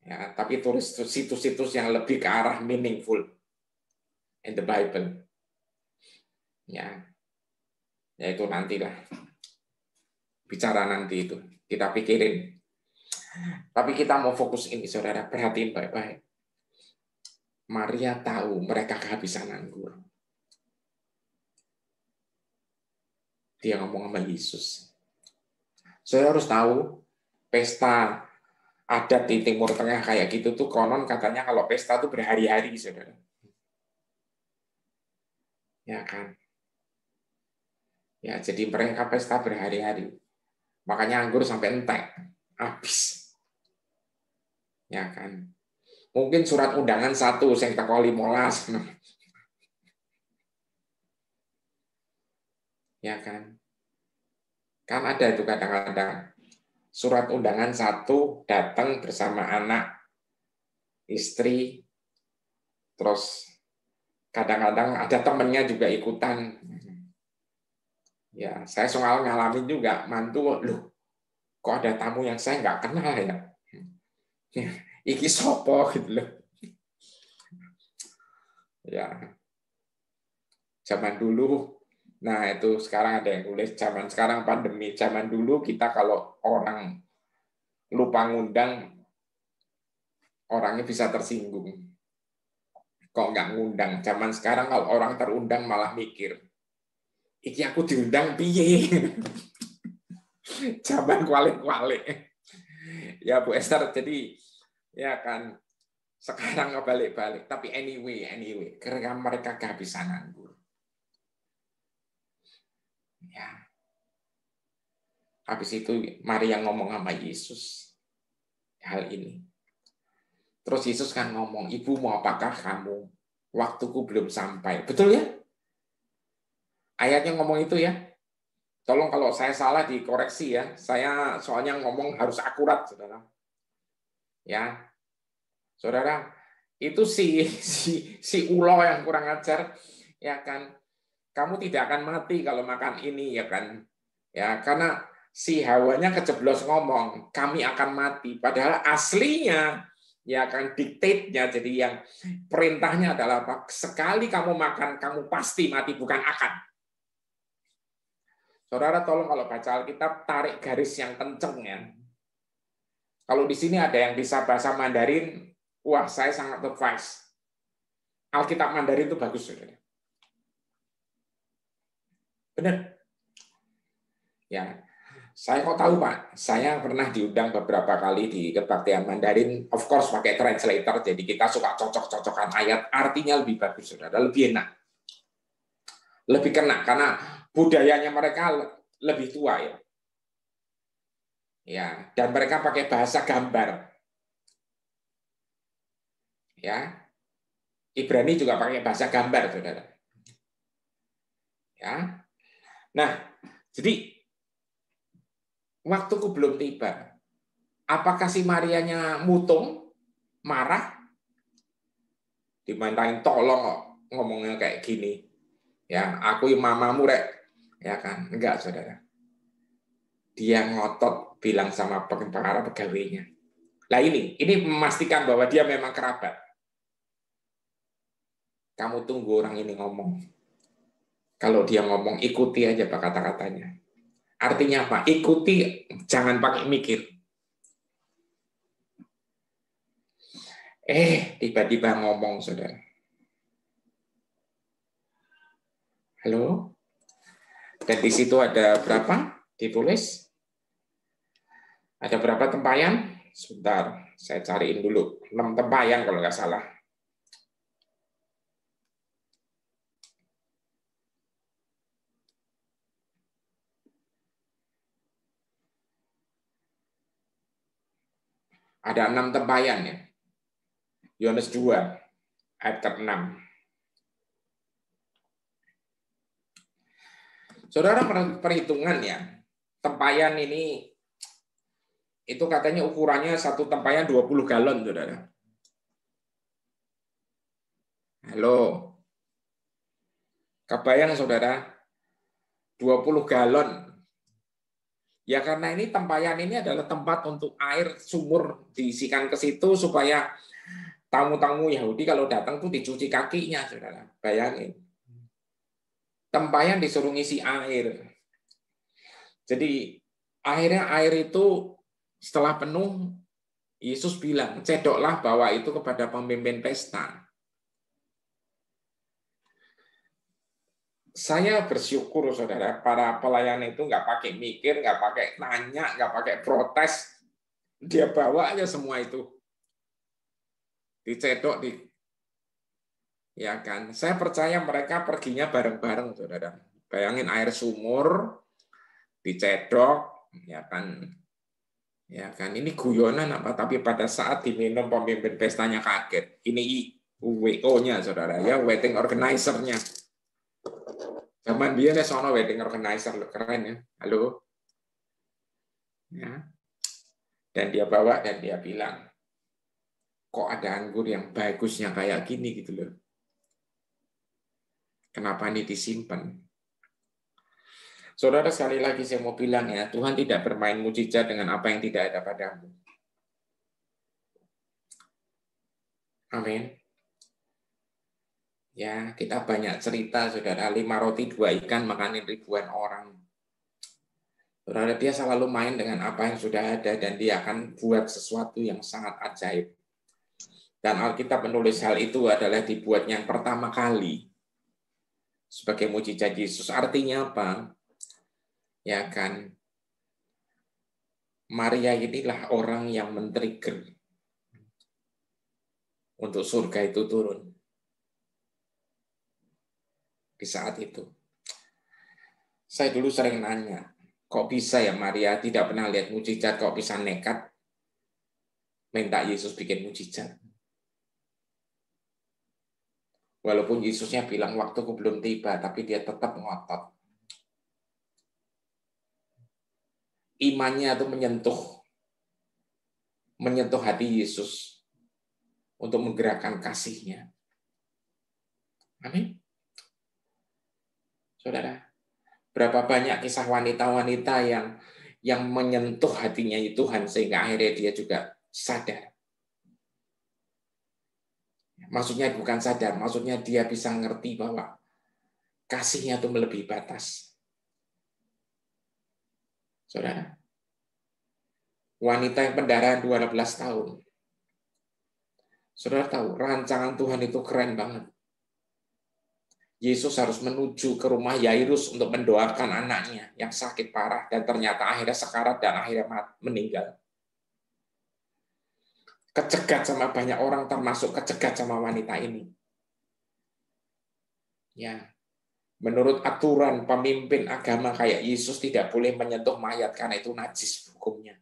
Ya, tapi tulis situs-situs yang lebih ke arah meaningful in the Bible. Ya itu nantilah. Bicara nanti itu. Kita pikirin. Tapi kita mau fokus ini, saudara. Perhatiin baik-baik. Maria tahu mereka kehabisan anggur. Dia ngomong sama Yesus. Saya harus tahu pesta adat di Timur Tengah kayak gitu tuh konon katanya kalau pesta tuh berhari-hari, saudara. Ya kan. Ya, jadi mereka pesta berhari-hari. Makanya anggur sampai entek, habis. Ya kan. Mungkin surat undangan 1 sing teko 15. Ya kan. Kan ada itu kadang-kadang surat undangan 1 datang bersama anak, istri, terus kadang-kadang ada temennya juga ikutan. Ya, saya soal ngalamin juga, mantu, loh, kok ada tamu yang saya nggak kenal ya? Iki sopo gitu loh. Ya, zaman dulu, nah itu sekarang ada yang tulis, zaman sekarang pandemi, zaman dulu kita kalau orang lupa ngundang, orangnya bisa tersinggung. Kok nggak ngundang? Zaman sekarang kalau orang terundang malah mikir, iki aku diundang piye? Zaman kualik-kualik. Ya Bu Esther, jadi ya kan sekarang ngebalik-balik. Tapi anyway, karena mereka kehabisan anggur. Ya. Habis itu Maria ngomong sama Yesus hal ini. Terus Yesus kan ngomong, ibu mau apakah kamu? Waktuku belum sampai. Betul ya? Ayatnya ngomong itu ya. Tolong kalau saya salah dikoreksi ya. Saya soalnya ngomong harus akurat, saudara. Ya, saudara, itu si ulo yang kurang ajar, ya kan? Kamu tidak akan mati kalau makan ini, ya kan? Ya, karena si Hawanya kejeblos ngomong, kami akan mati. Padahal aslinya, ya kan, dictate-nya, jadi yang perintahnya adalah apa? Sekali kamu makan, kamu pasti mati, bukan akan. Saudara, tolong kalau baca Alkitab, tarik garis yang kenceng ya. Kalau di sini ada yang bisa bahasa Mandarin, wah, saya sangat advice. Alkitab Mandarin itu bagus, saudara. Benar. Ya, saya kok tahu Pak, saya pernah diundang beberapa kali di kebaktian Mandarin, of course pakai translator, jadi kita suka cocok-cocokan ayat, artinya lebih bagus, saudara, lebih enak, lebih kena, karena budayanya mereka lebih tua ya. Ya, dan mereka pakai bahasa gambar. Ya, Ibrani juga pakai bahasa gambar, saudara. Ya, nah, jadi waktuku belum tiba. Apakah si Marianya mutung, marah, dimintain tolong kok ngomongnya kayak gini? Ya, aku mamamu rek, ya kan? Enggak, saudara. Dia ngotot bilang sama para pegawainya. Nah ini memastikan bahwa dia memang kerabat. Kamu tunggu orang ini ngomong. Kalau dia ngomong, ikuti aja Pak kata-katanya. Artinya apa? Ikuti, jangan pakai mikir. Tiba-tiba ngomong, saudara. Halo? Dan di situ ada berapa? Ditulis. Ada berapa tempayan? Sebentar, saya cariin dulu. 6 tempayan kalau nggak salah. Ada 6 tempayan ya. Yohanes 2 ayat ke-6. Saudara, perhitungan ya. Tempayan ini itu katanya ukurannya satu tempayan 20 galon, saudara. Halo. Kebayang, saudara? 20 galon. Ya karena ini tempayan ini adalah tempat untuk air sumur diisikan ke situ supaya tamu-tamu Yahudi kalau datang tuh dicuci kakinya, saudara. Bayangin. Tempayan disuruh ngisi air. Jadi akhirnya air itu setelah penuh, Yesus bilang, cedoklah bawa itu kepada pemimpin pesta. Saya bersyukur, saudara, para pelayan itu nggak pakai mikir, nggak pakai nanya, nggak pakai protes. Dia bawa aja semua itu. Dicedok, ya kan. Saya percaya mereka perginya bareng-bareng, saudara. Bayangin air sumur, dicedok, ya kan. Ya kan, ini guyonan apa? Tapi pada saat diminum pemimpin pestanya kaget. Ini WO-nya, saudara, ya, wedding organizer-nya. Zaman dia nih sono wedding organizer, keren ya. Halo. Ya. Dan dia bawa dan dia bilang, kok ada anggur yang bagusnya kayak gini gitu loh. Kenapa ini disimpan? Saudara, sekali lagi saya mau bilang ya, Tuhan tidak bermain mujizat dengan apa yang tidak ada padamu. Amin. Ya, kita banyak cerita, saudara. 5 roti 2 ikan makanin ribuan orang. Saudara, dia selalu main dengan apa yang sudah ada dan dia akan buat sesuatu yang sangat ajaib. Dan Alkitab menulis hal itu adalah dibuat yang pertama kali sebagai mujizat Yesus. Artinya apa? Ya kan, Maria inilah orang yang men-trigger untuk surga itu turun di saat itu. Saya dulu sering nanya, kok bisa ya Maria tidak pernah lihat mujizat, kok bisa nekat minta Yesus bikin mujizat? Walaupun Yesusnya bilang waktuku belum tiba, tapi dia tetap ngotot. Imannya itu menyentuh hati Yesus untuk menggerakkan kasih-Nya. Amin. Saudara, berapa banyak kisah wanita-wanita yang menyentuh hatinya Tuhan sehingga akhirnya dia juga sadar. Maksudnya bukan sadar, maksudnya dia bisa ngerti bahwa kasih-Nya itu melebihi batas. Saudara, wanita yang pendarahan 12 tahun. Saudara tahu, rancangan Tuhan itu keren banget. Yesus harus menuju ke rumah Yairus untuk mendoakan anaknya yang sakit parah dan ternyata akhirnya sekarat dan akhirnya meninggal. Kecegat sama banyak orang, termasuk kecegat sama wanita ini. Ya, menurut aturan pemimpin agama kayak Yesus tidak boleh menyentuh mayat karena itu najis hukumnya.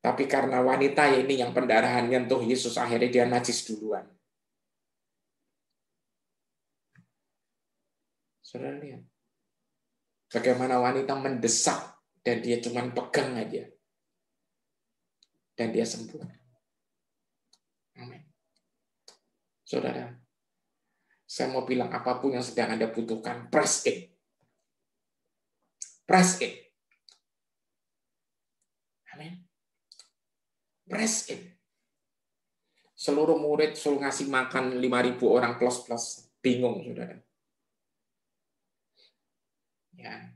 Tapi karena wanita ini yang pendarahan nyentuh Yesus, akhirnya dia najis duluan. Saudara lihat, bagaimana wanita mendesak dan dia cuma pegang aja. Dan dia sembuh. Amin. Saudara, saya mau bilang apapun yang sedang Anda butuhkan, press it. Press it. Amin. Press it. Seluruh murid suruh ngasih makan 5.000 orang plus-plus. Bingung, saudara. Ya.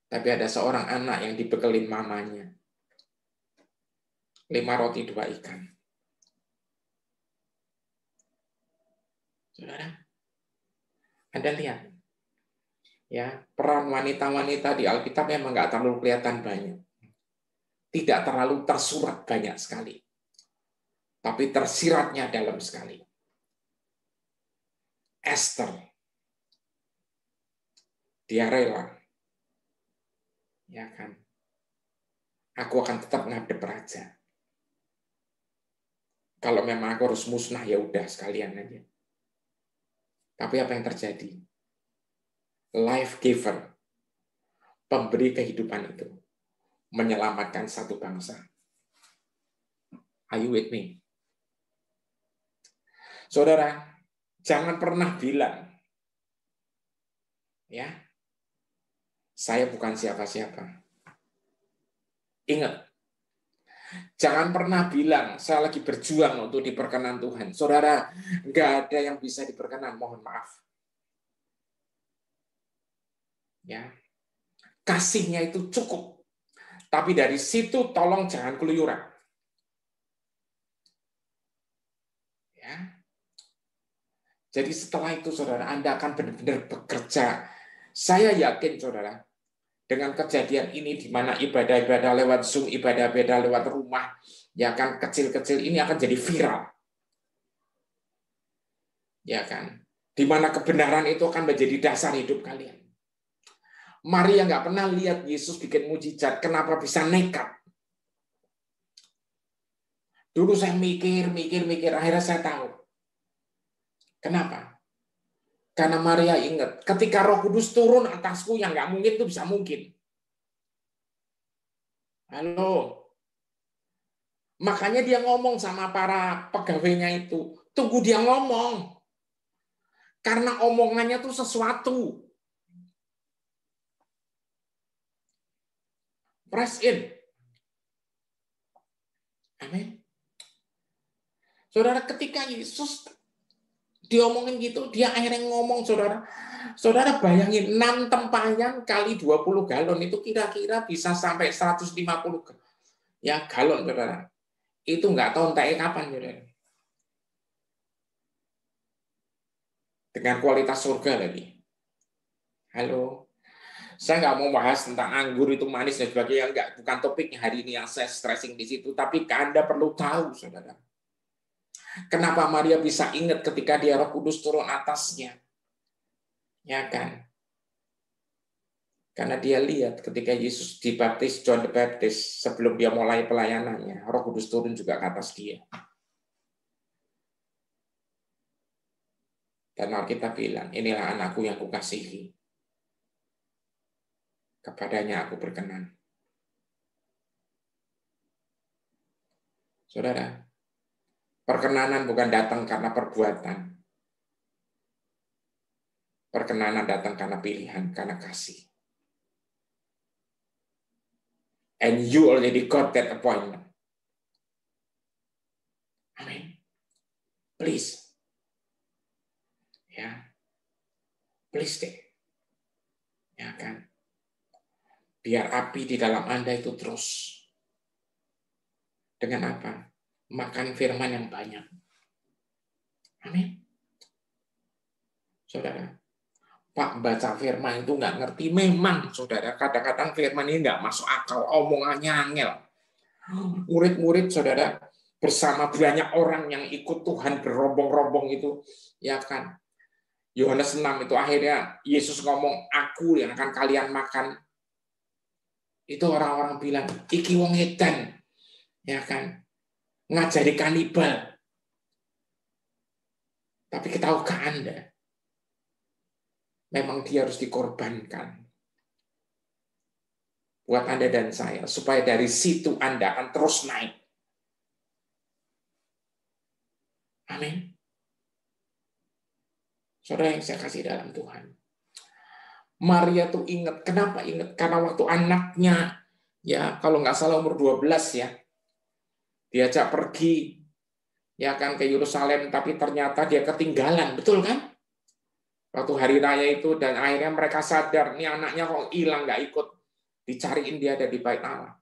Tapi ada seorang anak yang dibekelin mamanya. 5 roti 2 ikan. Saudara, Anda lihat. Ya, peran wanita-wanita di Alkitab memang nggak terlalu kelihatan banyak. Tidak terlalu tersurat banyak sekali. Tapi tersiratnya dalam sekali. Esther. Dia rela. Ya kan? Aku akan tetap ngadep raja. Kalau memang aku harus musnah, ya udah sekalian aja. Tapi apa yang terjadi? Life giver. Pemberi kehidupan itu. Menyelamatkan satu bangsa. Are you with me? Saudara, jangan pernah bilang, ya, saya bukan siapa-siapa. Ingat, jangan pernah bilang, saya lagi berjuang untuk diperkenan Tuhan. Saudara, nggak ada yang bisa diperkenan, mohon maaf. Ya, kasihnya itu cukup. Tapi dari situ tolong jangan keluyuran. Ya. Jadi setelah itu, saudara, Anda akan benar-benar bekerja. Saya yakin, saudara, dengan kejadian ini di mana ibadah-ibadah lewat Zoom, ibadah-ibadah lewat rumah, ya kan, kecil-kecil ini akan jadi viral. Ya kan? Di mana kebenaran itu akan menjadi dasar hidup kalian. Maria nggak pernah lihat Yesus bikin mujizat, kenapa bisa nekat? Dulu saya mikir, akhirnya saya tahu. Kenapa? Karena Maria ingat, ketika Roh Kudus turun atasku, yang nggak mungkin itu bisa mungkin. Halo. Makanya dia ngomong sama para pegawainya itu, tunggu dia ngomong. Karena omongannya itu sesuatu. Press in. Amin. Saudara, ketika Yesus diomongin gitu, dia akhirnya ngomong, saudara. Saudara bayangin, 6 tempayan kali 20 galon, itu kira-kira bisa sampai 150 ya galon, saudara. Itu nggak tahu entaknya kapan, saudara. Dengan kualitas surga lagi. Halo. Saya nggak mau bahas tentang anggur itu manis dan sebagainya, enggak, bukan topiknya hari ini yang saya stressing di situ, tapi Anda perlu tahu, saudara. Kenapa Maria bisa ingat ketika dia Roh Kudus turun atasnya? Ya kan? Karena dia lihat ketika Yesus dibaptis John the Baptist, sebelum dia mulai pelayanannya, Roh Kudus turun juga ke atas dia. Dan Alkitab bilang, inilah anakku yang kukasihi. Kepadanya aku berkenan. Saudara, perkenanan bukan datang karena perbuatan. Perkenanan datang karena pilihan, karena kasih. And you already got that appointment. Amin. Please. Ya. Please deh. Ya kan. Biar api di dalam Anda itu terus. Dengan apa? Makan firman yang banyak. Amin. Saudara, Pak baca firman itu nggak ngerti. Memang, saudara, kadang-kadang firman ini nggak masuk akal. Omongannya angel. Murid-murid, saudara, bersama banyak orang yang ikut Tuhan berombong-rombong itu, ya kan. Yohanes 6 itu akhirnya Yesus ngomong, aku yang akan kalian makan. Itu orang-orang bilang, iki wong edan. Ya kan, ngajari kanibal. Tapi tahukah Anda, memang dia harus dikorbankan buat Anda dan saya, supaya dari situ Anda akan terus naik. Amin. Saudara yang saya kasih dalam Tuhan, Maria tuh ingat. Kenapa ingat? Karena waktu anaknya, ya kalau nggak salah umur 12 ya, diajak pergi ya kan ke Yerusalem, tapi ternyata dia ketinggalan, betul kan? Waktu hari raya itu, dan akhirnya mereka sadar, ini anaknya kok hilang, nggak ikut, dicariin dia ada di bait Allah.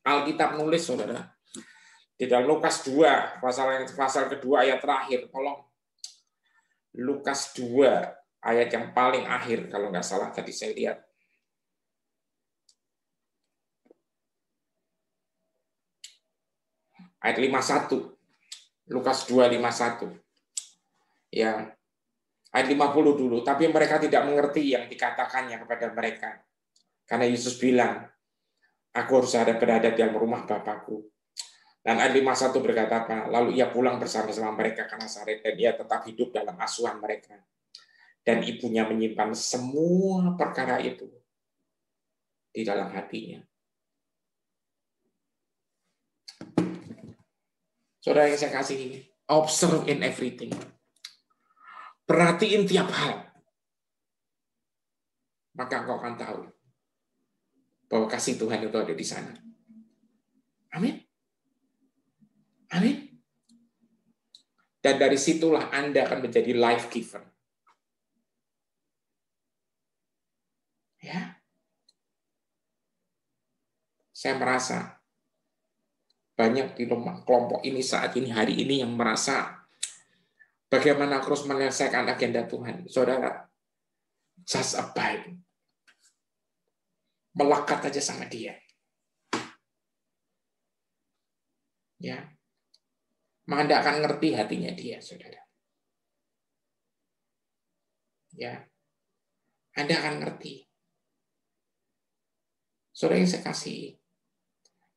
Alkitab nulis, saudara, di dalam Lukas 2, pasal kedua ayat terakhir, tolong. Lukas 2, ayat yang paling akhir, kalau nggak salah tadi saya lihat. Ayat 51. Lukas 2:51. Ya. Ayat 50 dulu, tapi mereka tidak mengerti yang dikatakannya kepada mereka. Karena Yesus bilang, aku harus berada di dalam rumah Bapakku. Dan ayat 51 berkata apa? Lalu ia pulang bersama-sama mereka ke Nazaret, dan ia tetap hidup dalam asuhan mereka. Dan ibunya menyimpan semua perkara itu di dalam hatinya. Saudara yang saya kasih, observe in everything. Perhatiin tiap hal. Maka engkau akan tahu bahwa kasih Tuhan itu ada di sana. Amin. Amin. Dan dari situlah Anda akan menjadi life giver. Ya. Saya merasa banyak di rumah kelompok ini saat ini, hari ini, yang merasa bagaimana terus menyelesaikan agenda Tuhan. Saudara, just abide. Melekat aja sama dia. Ya. Anda akan ngerti hatinya dia, saudara. Ya. Anda akan ngerti. Saudara yang saya kasih.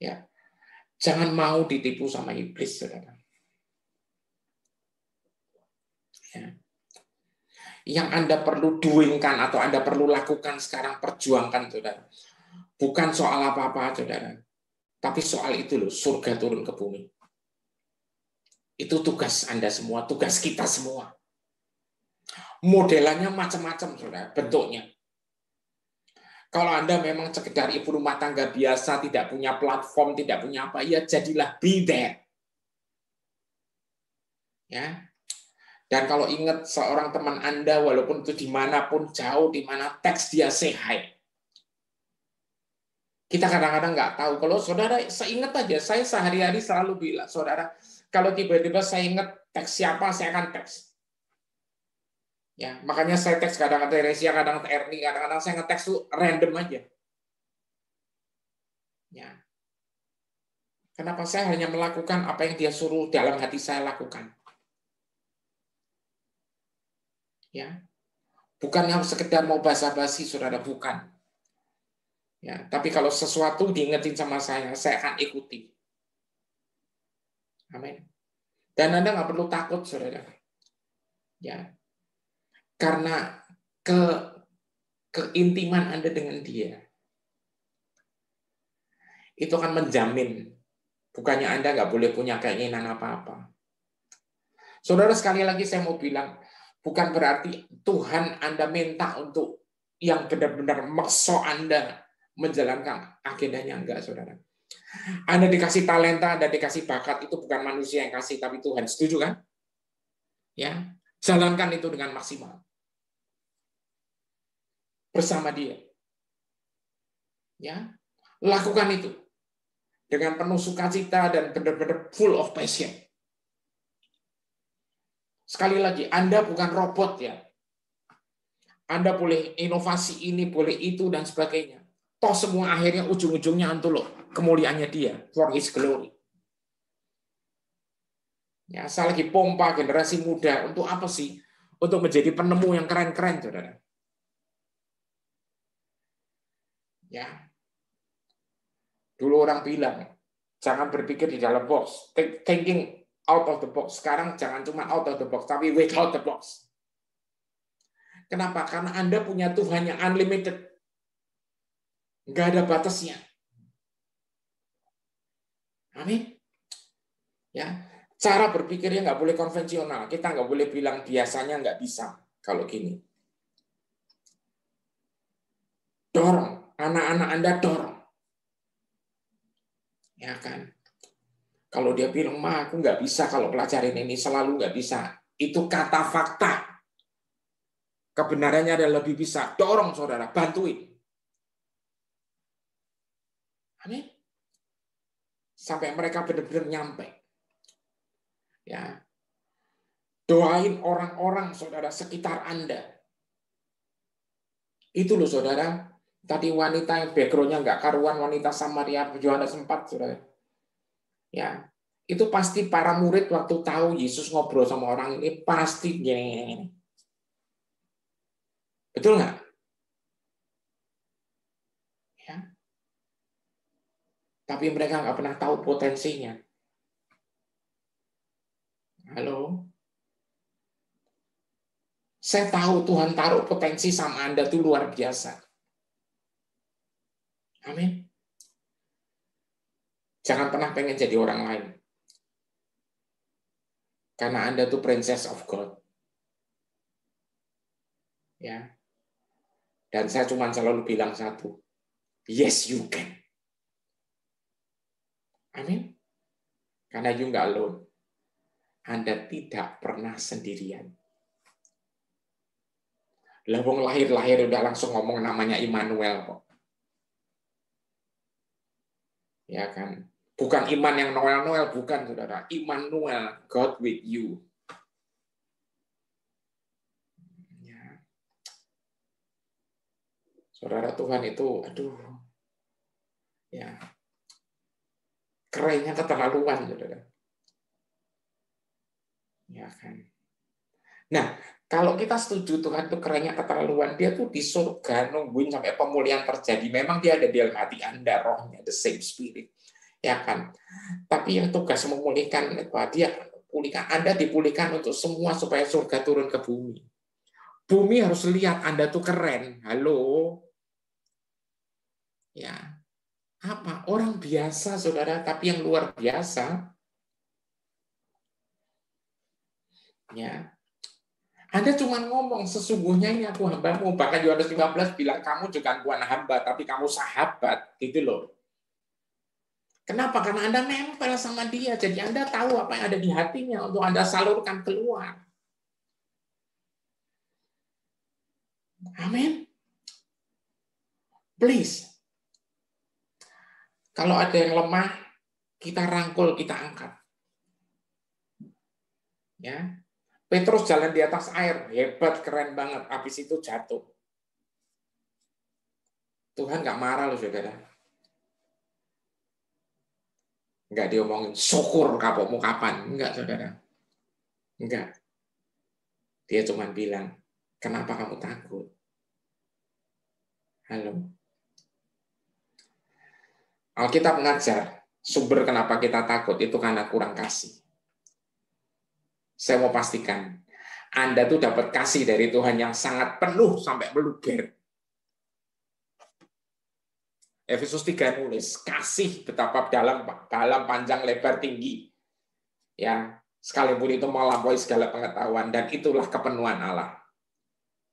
Ya. Jangan mau ditipu sama iblis, saudara. Ya. Yang Anda perlu doingkan atau Anda perlu lakukan sekarang, perjuangkan, saudara. Bukan soal apa-apa, saudara. Tapi soal itu loh, surga turun ke bumi. Itu tugas Anda semua, tugas kita semua. Modelannya macam-macam, saudara, bentuknya. Kalau Anda memang sekedar ibu rumah tangga biasa, tidak punya platform, tidak punya apa, ya jadilah be there. Ya. Dan kalau ingat seorang teman Anda, walaupun itu dimanapun, jauh, dimana, teks dia say hi. Kita kadang-kadang nggak tahu. Kalau saudara, saya ingat aja, saya sehari-hari selalu bilang, saudara, kalau tiba-tiba saya ingat teks siapa, saya akan teks. Ya, makanya saya teks kadang-kadang Teresia, kadang-kadang Ernie, kadang-kadang saya ngeteks tuh random aja. Ya. Kenapa saya hanya melakukan apa yang dia suruh dalam hati saya lakukan? Ya. Bukan yang sekedar mau basa-basi, saudara, bukan. Ya, tapi kalau sesuatu diingetin sama saya akan ikuti. Amin. Dan Anda nggak perlu takut, saudara. Ya, Karena keintiman Anda dengan dia. Itu akan menjamin. Bukannya Anda nggak boleh punya keinginan apa-apa. Saudara, sekali lagi saya mau bilang, bukan berarti Tuhan Anda minta untuk yang benar-benar maksa Anda menjalankan agendanya, enggak, saudara. Anda dikasih talenta, Anda dikasih bakat, itu bukan manusia yang kasih, tapi Tuhan. Setuju kan? Ya, jalankan itu dengan maksimal. Bersama dia. Ya, lakukan itu dengan penuh sukacita dan benar-benar full of passion. Sekali lagi, Anda bukan robot ya. Anda boleh inovasi ini, boleh itu, dan sebagainya. Toh semua akhirnya ujung-ujungnya untuk kemuliaannya dia, for his glory. Ya, saya lagi pompa generasi muda, untuk apa sih? Untuk menjadi penemu yang keren-keren, saudara. Ya. Dulu orang bilang, jangan berpikir di dalam box, thinking out of the box. Sekarang jangan cuma out of the box, tapi without the box. Kenapa? Karena Anda punya Tuhan yang unlimited. Nggak ada batasnya. Amin. Ya, cara berpikirnya nggak boleh konvensional. Kita nggak boleh bilang biasanya nggak bisa. Kalau gini. Dorong. Anak-anak Anda dorong. Ya kan? Kalau dia bilang, "Ma, aku nggak bisa kalau pelajarin ini, selalu nggak bisa." Itu kata fakta. Kebenarannya ada lebih bisa. Dorong, saudara. Bantuin. Amin. Sampai mereka benar-benar nyampe. Ya. Doain orang-orang, saudara, sekitar Anda. Itu loh, saudara. Tadi wanita yang background-nya nggak karuan, wanita Samaria, Yohanes 4, saudara. Ya, itu pasti para murid waktu tahu Yesus ngobrol sama orang ini, pasti gini. Betul nggak? Ya. Tapi mereka nggak pernah tahu potensinya. Halo? Saya tahu Tuhan taruh potensi sama Anda itu luar biasa. Amin. Jangan pernah pengen jadi orang lain. Karena Anda itu princess of God. Ya. Dan saya cuma selalu bilang satu. Yes, you can. Amin. Karena you nggak alone. Anda tidak pernah sendirian. Lah wong lahir-lahir udah langsung ngomong namanya Immanuel kok. Ya kan? Bukan iman yang Noel-Noel, bukan, saudara. Immanuel, God with you. Ya. Saudara, Tuhan itu, aduh, ya, kerennya keterlaluan, saudara. Ya kan? Nah, kalau kita setuju Tuhan itu kerennya keterlaluan, dia tuh di surga nungguin sampai pemulihan terjadi. Memang dia ada di dalam hati Anda, rohnya, the same spirit. Ya kan? Tapi yang tugas memulihkan, dia pulihkan, Anda dipulihkan untuk semua supaya surga turun ke bumi. Bumi harus lihat Anda tuh keren. Halo? Ya. Apa? Orang biasa, saudara, tapi yang luar biasa. Ya. Anda cuma ngomong, sesungguhnya ini aku hambamu. Bahkan Yohanes 15 bilang, kamu juga bukan hamba, tapi kamu sahabat. Gitu loh. Kenapa? Karena Anda nempel sama dia. Jadi Anda tahu apa yang ada di hatinya untuk Anda salurkan keluar. Amin. Please. Kalau ada yang lemah, kita rangkul, kita angkat. Ya. Petrus jalan di atas air, hebat, keren banget. Habis itu jatuh. Tuhan nggak marah loh, saudara. Nggak diomongin, syukur kapokmu kapan. Enggak, saudara. Enggak. Dia cuma bilang, kenapa kamu takut? Halo. Alkitab mengajar, sumber kenapa kita takut itu karena kurang kasih. Saya mau pastikan, Anda tuh dapat kasih dari Tuhan yang sangat penuh sampai meluber. Efesus 3 nulis, kasih betapa dalam panjang lebar tinggi. Ya, sekalipun itu melampaui segala pengetahuan, dan itulah kepenuhan Allah.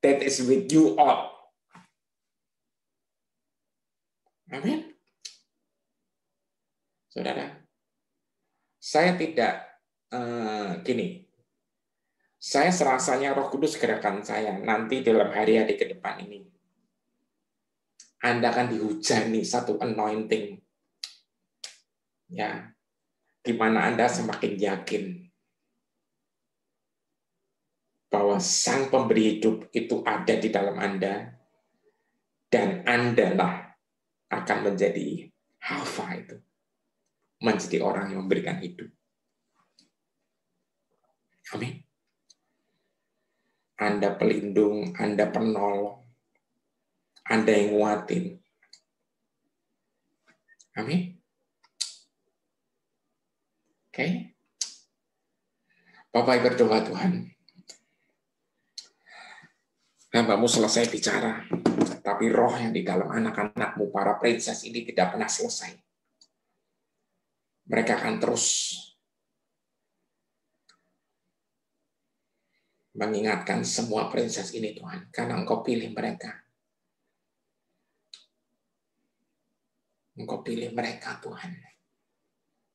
That is with you all. Amin. Saudara, saya tidak gini. Saya serasanya Roh Kudus gerakan saya nanti dalam hari-hari ke depan ini. Anda akan dihujani satu anointing. Ya, di mana Anda semakin yakin bahwa Sang Pemberi hidup itu ada di dalam Anda, dan Anda lah akan menjadi Alfa itu, menjadi orang yang memberikan hidup. Amin. Anda pelindung, Anda penolong, Anda yang nguatin. Amin. Oke. Bapak berdoa Tuhan. Hambamu selesai bicara, tapi roh yang di dalam anak-anakmu, para princess ini tidak pernah selesai. Mereka akan terus mengingatkan semua princess ini Tuhan, karena Engkau pilih mereka. Engkau pilih mereka Tuhan.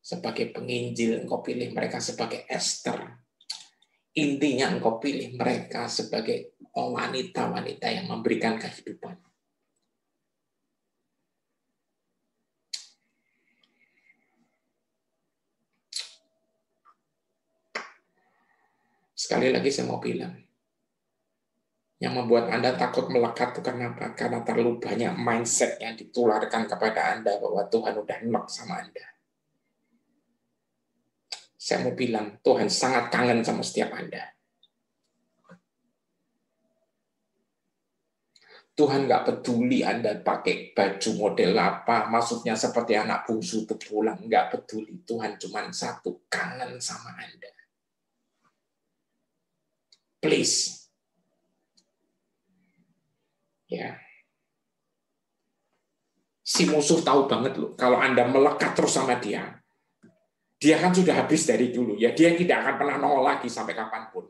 Sebagai penginjil, Engkau pilih mereka sebagai Esther. Intinya Engkau pilih mereka sebagai wanita-wanita yang memberikan kehidupan. Sekali lagi saya mau bilang, yang membuat Anda takut melekat itu kenapa? Karena terlalu banyak mindset yang ditularkan kepada Anda bahwa Tuhan udah enak sama Anda. Saya mau bilang, Tuhan sangat kangen sama setiap Anda. Tuhan nggak peduli Anda pakai baju model apa, maksudnya seperti anak bungsu pulang, nggak peduli. Tuhan cuma satu, kangen sama Anda. Please. Ya. Si musuh tahu banget loh, kalau Anda melekat terus sama dia kan sudah habis dari dulu. Ya, dia tidak akan pernah nongol lagi sampai kapanpun.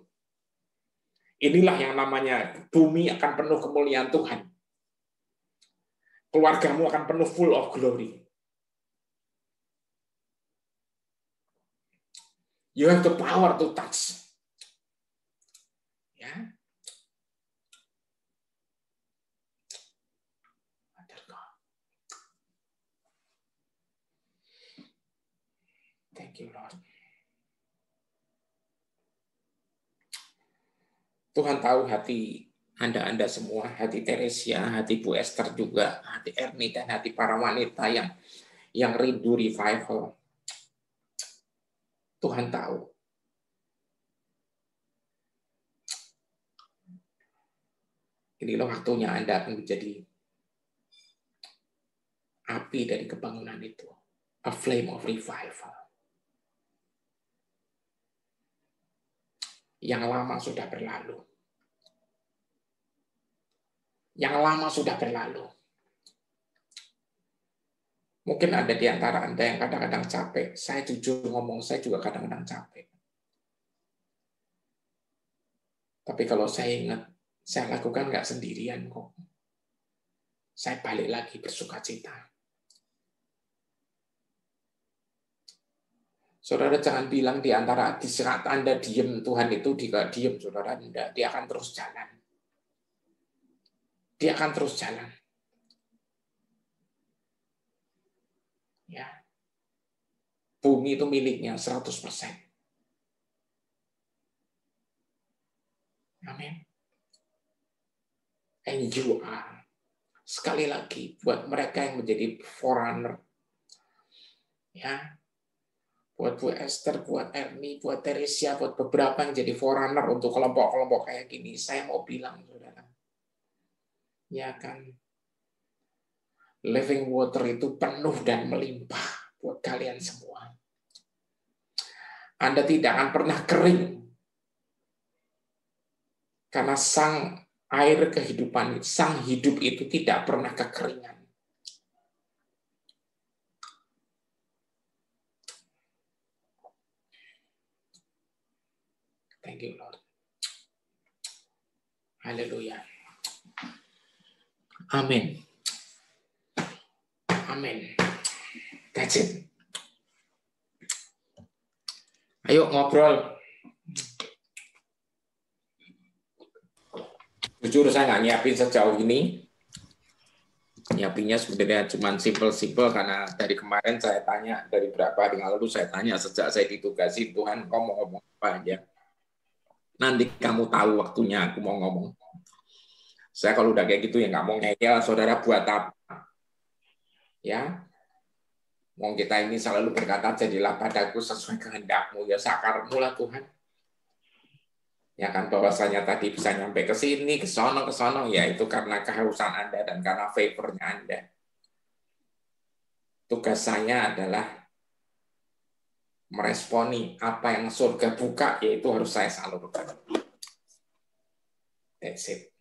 Inilah yang namanya bumi akan penuh kemuliaan Tuhan. Keluargamu akan penuh full of glory. You have the power to touch. Ya. Thank you, Lord. Tuhan tahu hati Anda semua, hati Teresia, hati Bu Esther juga, hati Ernie, dan hati para wanita yang rindu revival. Tuhan tahu. Inilah waktunya Anda akan menjadi api dari kebangunan itu. A flame of revival. Yang lama sudah berlalu. Yang lama sudah berlalu. Mungkin ada di antara Anda yang kadang-kadang capek. Saya jujur ngomong, saya juga kadang-kadang capek. Tapi kalau saya ingat, saya lakukan nggak sendirian kok. Saya balik lagi bersuka cita. Saudara jangan bilang di antara di saat Anda diem, Tuhan itu tidak diem, saudara. Tidak, dia akan terus jalan. Dia akan terus jalan. Ya. Bumi itu miliknya 100%. Amin. And you are. Sekali lagi, buat mereka yang menjadi forerunner. Ya. Buat Bu Esther, buat Ernie, buat Teresia, buat beberapa yang jadi forerunner untuk kelompok-kelompok kayak gini. Saya mau bilang, saudara. Ya kan. Living water itu penuh dan melimpah buat kalian semua. Anda tidak akan pernah kering. Karena sang air kehidupan, sang hidup itu tidak pernah kekeringan. Thank you, Lord. Haleluya. Amin. Amin. That's it. Ayo ngobrol. Jujur saya nggak nyiapin sejauh ini. Nyiapinnya sebenarnya cuma simple-simple karena dari kemarin saya tanya, dari berapa hari yang lalu saya tanya sejak saya ditugasi, Tuhan kau mau ngomong apa aja. Nanti kamu tahu waktunya aku mau ngomong. Saya kalau udah kayak gitu ya nggak mau ngeyel, saudara buat apa? Ya, mau kita ini selalu berkata jadilah padaku sesuai kehendakmu, ya sakarmu lah Tuhan. Ya kan bahwasanya tadi bisa nyampe ke sini, ke sono, ya itu karena kehausan Anda dan karena favornya Anda. Tugas saya adalah meresponi apa yang surga buka, yaitu harus saya salurkan. That's it.